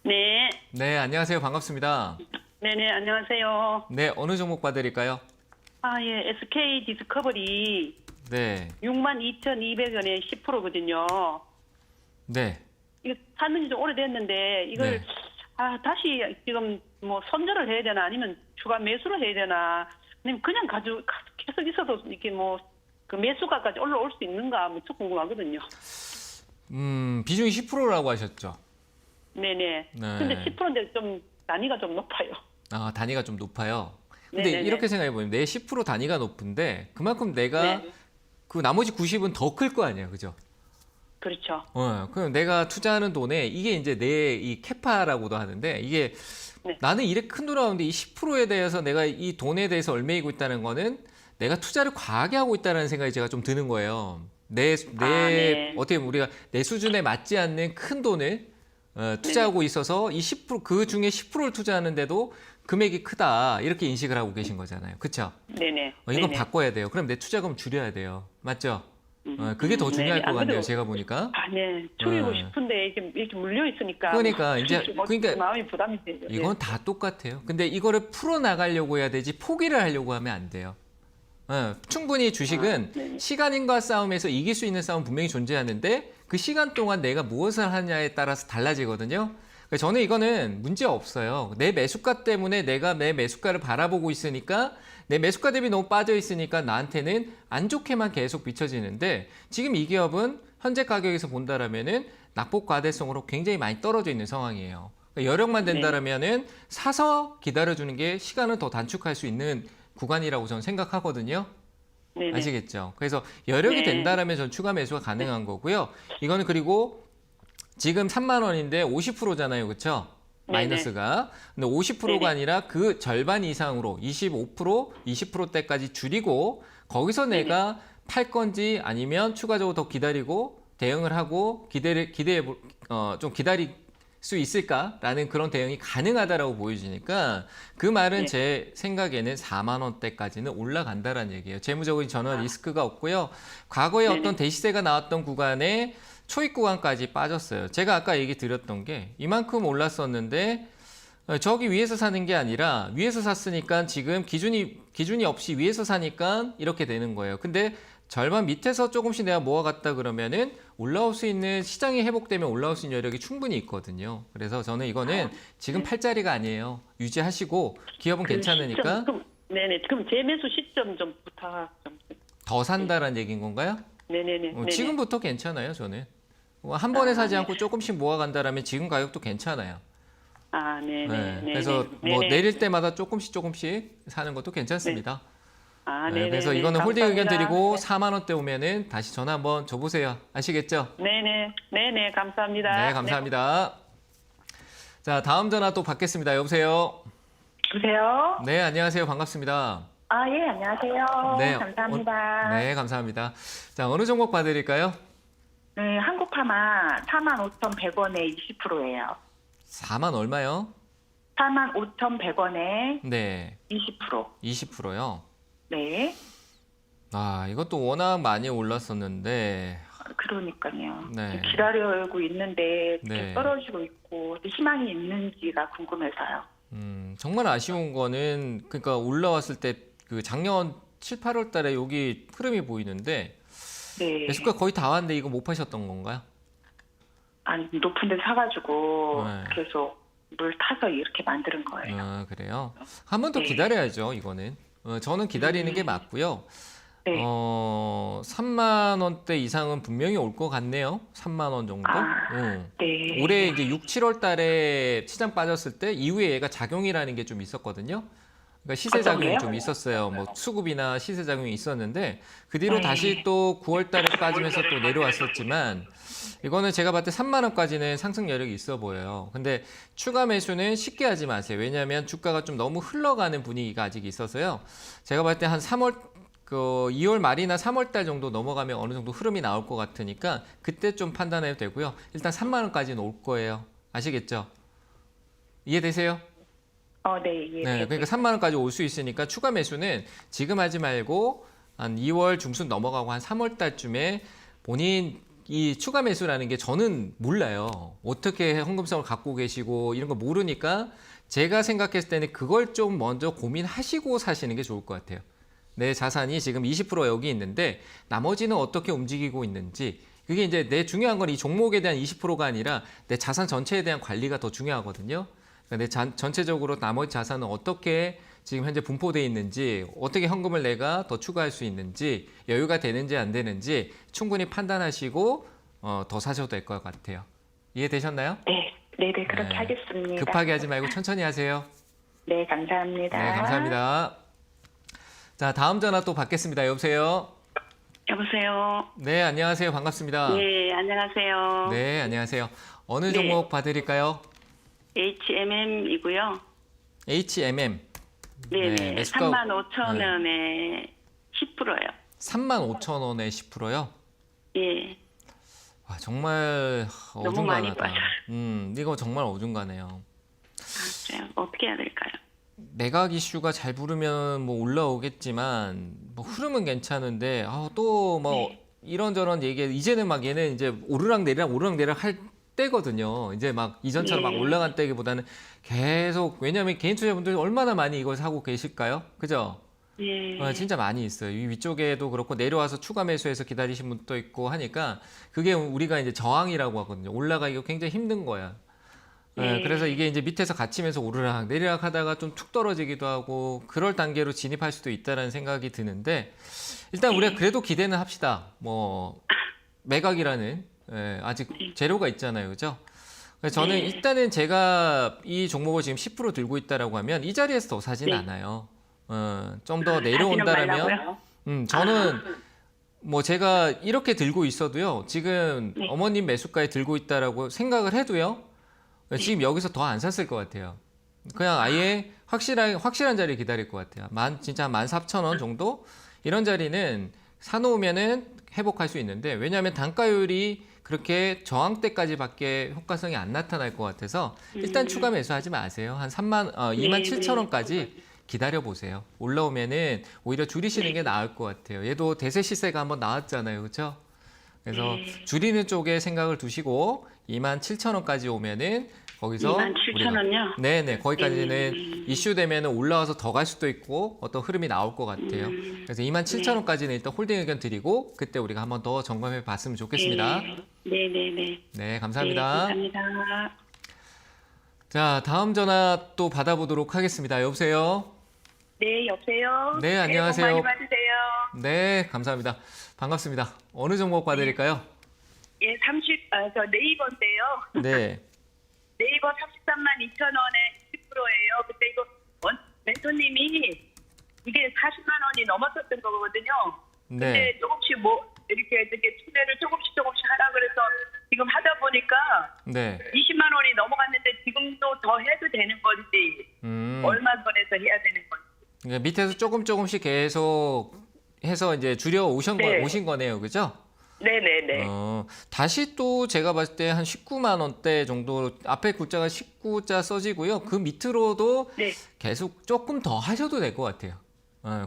네. 네, 안녕하세요. 반갑습니다. 네네, 안녕하세요. 네, 어느 종목 봐드릴까요? 예, SK 디스커버리 네, 62,200원에 10%거든요. 네. 이거 샀는 지 좀 오래됐는데, 이걸, 네. 다시 지금 뭐 손절을 해야 되나, 아니면 추가 매수를 해야 되나, 아니면 그냥 계속 있어도 이렇게 뭐, 그 매수가까지 올라올 수 있는가, 무척 궁금하거든요. 비중이 10%라고 하셨죠? 네네. 네. 근데 10%인데 좀, 단위가 좀 높아요. 단위가 좀 높아요. 근데 네네네. 이렇게 생각해보면 내 10% 단위가 높은데 그만큼 내가 네. 그 나머지 90은 더 클 거 아니에요. 그죠? 그렇죠. 그럼 내가 투자하는 돈에 이게 이제 내 이 캐파라고도 하는데 이게 네. 나는 이렇게 큰 돈 나오는데 이 10%에 대해서 내가 이 돈에 대해서 얼매이고 있다는 거는 내가 투자를 과하게 하고 있다는 생각이 제가 좀 드는 거예요. 네. 어떻게 보면 우리가 내 수준에 맞지 않는 큰 돈을 투자하고 있어서 이 10%, 그 중에 10%를 투자하는데도 금액이 크다. 이렇게 인식을 하고 계신 거잖아요. 그렇죠? 네네. 이건 네네. 바꿔야 돼요. 그럼 내 투자금 줄여야 돼요. 맞죠? 그게 더 중요할 네, 것 안 같네요. 그래도- 제가 보니까. 아, 네. 줄이고 네. 싶은데 이렇게 물려 있으니까. 그러니까 이제 그러니까 마음이 부담이 돼요. 이건 다 똑같아요. 근데 이거를 풀어 나가려고 해야 되지 포기를 하려고 하면 안 돼요. 충분히 주식은 네. 시간인과 싸움에서 이길 수 있는 싸움 분명히 존재하는데 그 시간 동안 내가 무엇을 하냐에 따라서 달라지거든요. 그러니까 저는 이거는 문제 없어요. 내 매수가 때문에 내가 내 매수가를 바라보고 있으니까 내 매수가 대비 너무 빠져 있으니까 나한테는 안 좋게만 계속 비춰지는데 지금 이 기업은 현재 가격에서 본다라면은 낙폭 과대성으로 굉장히 많이 떨어져 있는 상황이에요. 그러니까 여력만 된다라면은 사서 기다려주는 게 시간을 더 단축할 수 있는 구간이라고 저는 생각하거든요. 네네. 아시겠죠? 그래서 여력이 네. 된다라면 전 추가 매수가 가능한 거고요. 이거는 그리고 지금 3만 원인데 50%잖아요. 그렇죠? 네네. 마이너스가. 근데 50%가 네네. 아니라 그 절반 이상으로 25%, 20%대까지 줄이고 거기서 내가 팔 건지 아니면 추가적으로 더 기다리고 대응을 하고 좀 기다릴 수 있을까라는 그런 대응이 가능하다라고 보여지니까 그 말은 네. 제 생각에는 4만 원대까지는 올라간다라는 얘기예요. 재무적인 저는 리스크가 없고요. 과거에 네네. 어떤 대시세가 나왔던 구간에 초입 구간까지 빠졌어요. 제가 아까 얘기 드렸던 게 이만큼 올랐었는데 저기 위에서 사는 게 아니라 위에서 샀으니까 지금 기준이 없이 위에서 사니까 이렇게 되는 거예요. 근데 절반 밑에서 조금씩 내가 모아갔다 그러면은 올라올 수 있는 시장이 회복되면 올라올 수 있는 여력이 충분히 있거든요. 그래서 저는 이거는 지금 팔자리가 아니에요. 유지하시고 기업은 괜찮으니까 네네. 그럼 재매수 시점 좀 부탁 좀. 더 산다라는 얘기인 건가요? 네네네. 네네. 지금부터 괜찮아요, 저는. 한 번에 사지 않고 조금씩 모아간다라면 지금 가격도 괜찮아요. 아, 네네. 네, 네네. 그래서 뭐 네네. 내릴 때마다 조금씩 사는 것도 괜찮습니다. 아, 네, 네네. 그래서 이거는 홀딩 의견 감사합니다. 드리고 네. 4만 원대 오면은 다시 전화 한번 줘보세요. 아시겠죠? 네네. 네네. 감사합니다. 네, 감사합니다. 자, 다음 전화 또 받겠습니다. 여보세요? 여보세요? 네, 안녕하세요. 반갑습니다. 아, 예, 안녕하세요. 네, 감사합니다. 네, 감사합니다. 자, 어느 종목 봐드릴까요? 네, 한국파마 45,100원에 20%예요. 4만 얼마요? 45,100원에 네, 20%. 20%요. 네, 아, 이것도 워낙 많이 올랐었는데, 그러니까요. 네. 기다리고 있는데 네. 계속 떨어지고 있고 희망이 있는지가 궁금해서요. 정말 아쉬운 거는, 그러니까 올라왔을 때 그 작년 7, 8월 달에 여기 흐름이 보이는데, 네. 매수가 거의 다 왔는데 이거 못 파셨던 건가요? 아니, 높은 데 사가지고 네. 계속 물 타서 이렇게 만드는 거예요. 아, 그래요? 한 번 더 네. 기다려야죠, 이거는. 저는 기다리는 게 맞고요. 네. 3만 원대 이상은 분명히 올 것 같네요. 3만 원 정도. 네. 올해 이제 6, 7월 달에 시장 빠졌을 때 이후에 얘가 작용이라는 게 좀 있었거든요. 그러니까 시세 어떤 작용이 게요? 좀 있었어요. 뭐 수급이나 시세 작용이 있었는데 그 뒤로 네. 다시 또 9월 달에 빠지면서 또 내려왔었지만 이거는 제가 봤을 때 3만 원까지는 상승 여력이 있어 보여요. 근데 추가 매수는 쉽게 하지 마세요. 왜냐하면 주가가 좀 너무 흘러가는 분위기가 아직 있어서요. 제가 봤을 때 한 2월 말이나 3월 달 정도 넘어가면 어느 정도 흐름이 나올 것 같으니까 그때 좀 판단해도 되고요. 일단 3만 원까지는 올 거예요. 아시겠죠? 이해되세요? 네, 예. 네, 그러니까 3만 원까지 올 수 있으니까 추가 매수는 지금 하지 말고 한 2월 중순 넘어가고 한 3월 달쯤에 본인 이 추가 매수라는 게 저는 몰라요. 어떻게 현금성을 갖고 계시고 이런 거 모르니까 제가 생각했을 때는 그걸 좀 먼저 고민하시고 사시는 게 좋을 것 같아요. 내 자산이 지금 20% 여기 있는데 나머지는 어떻게 움직이고 있는지 그게 이제 내 중요한 건 이 종목에 대한 20%가 아니라 내 자산 전체에 대한 관리가 더 중요하거든요. 내 전체적으로 나머지 자산은 어떻게 지금 현재 분포되어 있는지 어떻게 현금을 내가 더 추가할 수 있는지 여유가 되는지 안 되는지 충분히 판단하시고 더 사셔도 될 것 같아요. 이해되셨나요? 네, 네, 그렇게 네. 하겠습니다. 급하게 하지 말고 천천히 하세요. 네, 감사합니다. 네, 감사합니다. 자, 다음 전화 또 받겠습니다. 여보세요? 여보세요. 네, 안녕하세요. 반갑습니다. 네, 안녕하세요. 네, 안녕하세요. 어느 네. 종목 봐드릴까요? HMM이고요. HMM. 네네. 네, 매수가- 35,000원에 10%요. 35,000원에 10%요? 예. 와, 정말 너무 많이 어중간하다. 빠져요. 이거 정말 어중간해요. 아, 그래요? 어떻게 해야 될까요? 매각 이슈가 잘 부르면 뭐 올라오겠지만 뭐 흐름은 괜찮은데 또 뭐 이런저런 얘기 이제는 막 얘는 이제 오르락내리락 할 때거든요. 이제 막 이전처럼 막 올라간 때기보다는 계속 왜냐하면 개인 투자분들 얼마나 많이 이걸 사고 계실까요? 그죠? 예. 진짜 많이 있어요. 이 위쪽에도 그렇고 내려와서 추가 매수해서 기다리신 분도 있고 하니까 그게 우리가 이제 저항이라고 하거든요. 올라가기가 굉장히 힘든 거야. 그래서 이게 이제 밑에서 갇히면서 오르락 내리락 하다가 좀 툭 떨어지기도 하고 그럴 단계로 진입할 수도 있다라는 생각이 드는데 일단 우리가 그래도 기대는 합시다. 뭐 매각이라는 아직 재료가 있잖아요. 그죠? 그래서 저는 일단은 제가 이 종목을 지금 10% 들고 있다라고 하면 이 자리에서 더 사진 않아요. 좀 더 내려온다라면 저는 뭐 제가 이렇게 들고 있어도요. 지금 어머님 매수가에 들고 있다라고 생각을 해도요. 지금 여기서 더 안 샀을 것 같아요. 그냥 아예 확실한 자리 기다릴 것 같아요. 진짜 한 14,000원 정도? 이런 자리는 사놓으면은 회복할 수 있는데, 왜냐하면 단가율이 그렇게 저항대까지밖에 효과성이 안 나타날 것 같아서 일단 추가 매수하지 마세요. 한 27,000원까지 기다려 보세요. 올라오면은 오히려 줄이시는 게 나을 것 같아요. 얘도 대세 시세가 한번 나왔잖아요. 그렇죠? 그래서 줄이는 쪽에 생각을 두시고 27,000원까지 오면은 거기서 27,000원요? 네네 거기까지는 이슈되면 올라와서 더 갈 수도 있고 어떤 흐름이 나올 것 같아요. 그래서 27,000원까지는 일단 홀딩 의견 드리고 그때 우리가 한번 더 점검해 봤으면 좋겠습니다. 네네네. 네 감사합니다. 감사합니다. 자 다음 전화 또 받아보도록 하겠습니다. 여보세요. 네, 여보세요? 네 안녕하세요. 새해 복 많이 받으세요. 네 감사합니다. 반갑습니다. 어느 종목 봐드릴까요? 예, 저 네이버인데요. 네. 네이버 332,000원에 20%예요. 근데 이거 멘토님이 이게 40만 원이 넘었었던 거거든요. 근데 네. 조금씩 이렇게 투자를 조금씩 하라 그래서 지금 하다 보니까 네. 20만 원이 넘어갔는데 지금도 더 해도 되는 건지 얼마 선에서 해야 되는 건지. 그러니까 밑에서 조금씩 계속 해서 이제 줄여 오신 거네요. 그죠? 네네네. 다시 또 제가 봤을 때 한 19만 원대 정도 앞에 글자가 19자 써지고요. 그 밑으로도 네. 계속 조금 더 하셔도 될 것 같아요.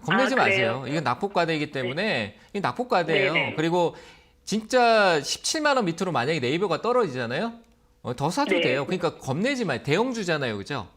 겁내지 마세요. 이건 낙폭과대이기 때문에 이게 낙폭과대예요. 네네. 그리고 진짜 17만 원 밑으로 만약에 네이버가 떨어지잖아요. 더 사도 네. 돼요. 그러니까 겁내지 마요. 대형주잖아요. 그죠?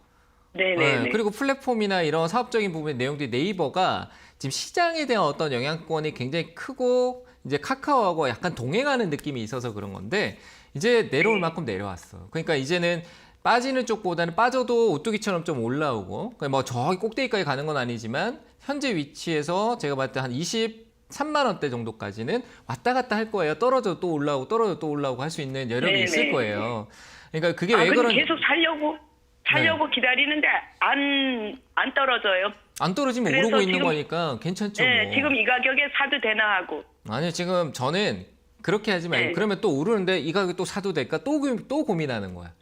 네네네. 그리고 플랫폼이나 이런 사업적인 부분의 내용들이 네이버가 지금 시장에 대한 어떤 영향권이 굉장히 크고 이제 카카오하고 약간 동행하는 느낌이 있어서 그런 건데 이제 내려올 만큼 내려왔어. 그러니까 이제는 빠지는 쪽보다는 빠져도 오뚜기처럼 좀 올라오고 그러니까 뭐 저기 꼭대기까지 가는 건 아니지만 현재 위치에서 제가 봤을 때 한 23만 원대 정도까지는 왔다 갔다 할 거예요. 떨어져 또 올라오고 떨어져 또 올라오고 할 수 있는 여력이 네네. 있을 거예요. 그러니까 그게 왜 근데 그런 계속 살려고 기다리는데 안 떨어져요. 안 떨어지면 그래서 오르고 있는 지금- 거니까 괜찮죠. 네, 뭐. 지금 이 가격에 사도 되나 하고. 아니요, 지금 저는 그렇게 하지 말고 네. 그러면 또 오르는데 이 가격에 또 사도 될까? 또 고민하는 거야.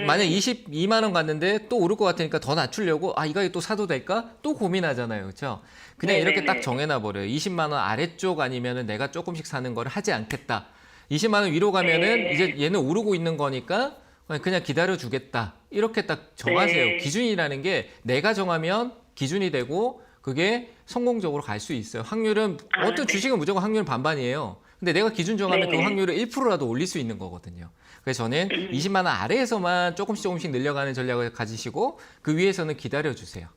만약 22만 원 갔는데 또 오를 것 같으니까 더 낮추려고 이 가격에 또 사도 될까? 또 고민하잖아요. 그렇죠? 그냥 이렇게 네네네. 딱 정해놔 버려요. 20만 원 아래쪽 아니면은 내가 조금씩 사는 거를 하지 않겠다. 20만 원 위로 가면은 네. 이제 얘는 오르고 있는 거니까 그냥 기다려 주겠다. 이렇게 딱 정하세요. 네. 기준이라는 게 내가 정하면 기준이 되고 그게 성공적으로 갈 수 있어요. 확률은 어떤 네. 주식은 무조건 확률은 반반이에요. 근데 내가 기준 정하면 그 네네. 확률을 1%라도 올릴 수 있는 거거든요. 그래서 저는 20만 원 아래에서만 조금씩 늘려가는 전략을 가지시고 그 위에서는 기다려 주세요.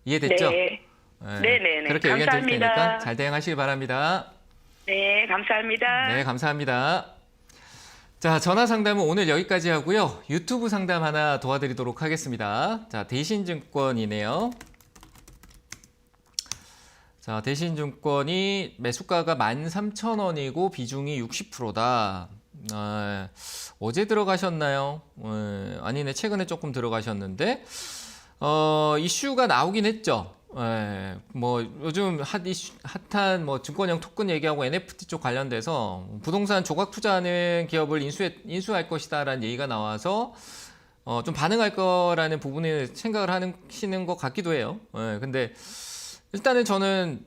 이해됐죠? 네. 네네네. 그렇게 의견 드릴 감사합니다. 테니까 잘 대응하시기 바랍니다. 네, 감사합니다. 네, 감사합니다. 자, 전화 상담은 오늘 여기까지 하고요. 유튜브 상담 하나 도와드리도록 하겠습니다. 자, 대신증권이네요. 자, 대신증권이 매수가가 13,000원이고 비중이 60%다. 어제 들어가셨나요? 아니네, 최근에 조금 들어가셨는데 이슈가 나오긴 했죠. 뭐 요즘 핫한 뭐 증권형 토큰 얘기하고 NFT 쪽 관련돼서 부동산 조각 투자하는 기업을 인수할 것이다라는 얘기가 나와서 좀 반응할 거라는 부분을 생각을 하시는 것 같기도 해요. 근데 일단은 저는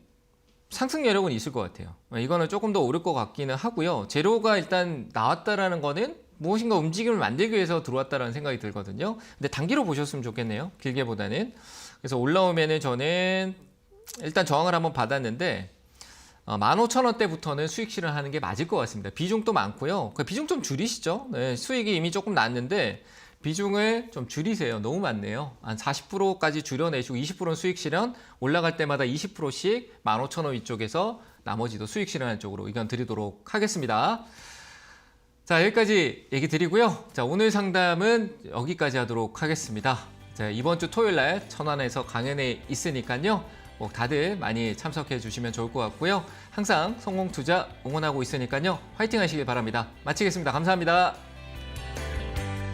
상승 여력은 있을 것 같아요. 이거는 조금 더 오를 것 같기는 하고요. 재료가 일단 나왔다라는 거는 무엇인가 움직임을 만들기 위해서 들어왔다라는 생각이 들거든요. 근데 단기로 보셨으면 좋겠네요. 길게보다는. 그래서 올라오면은 저는 일단 저항을 한번 받았는데 15,000원대부터는 수익 실현하는 게 맞을 것 같습니다. 비중도 많고요. 그 비중 좀 줄이시죠. 네, 수익이 이미 조금 났는데 비중을 좀 줄이세요. 너무 많네요. 한 40%까지 줄여내시고 20%는 수익 실현, 올라갈 때마다 20%씩 15,000원 위쪽에서 나머지도 수익 실현하는 쪽으로 의견 드리도록 하겠습니다. 자, 여기까지 얘기 드리고요. 자, 오늘 상담은 여기까지 하도록 하겠습니다. 자, 이번 주 토요일 날 천안에서 강연에 있으니까요. 꼭 다들 많이 참석해 주시면 좋을 것 같고요. 항상 성공 투자 응원하고 있으니까요. 화이팅 하시길 바랍니다. 마치겠습니다. 감사합니다.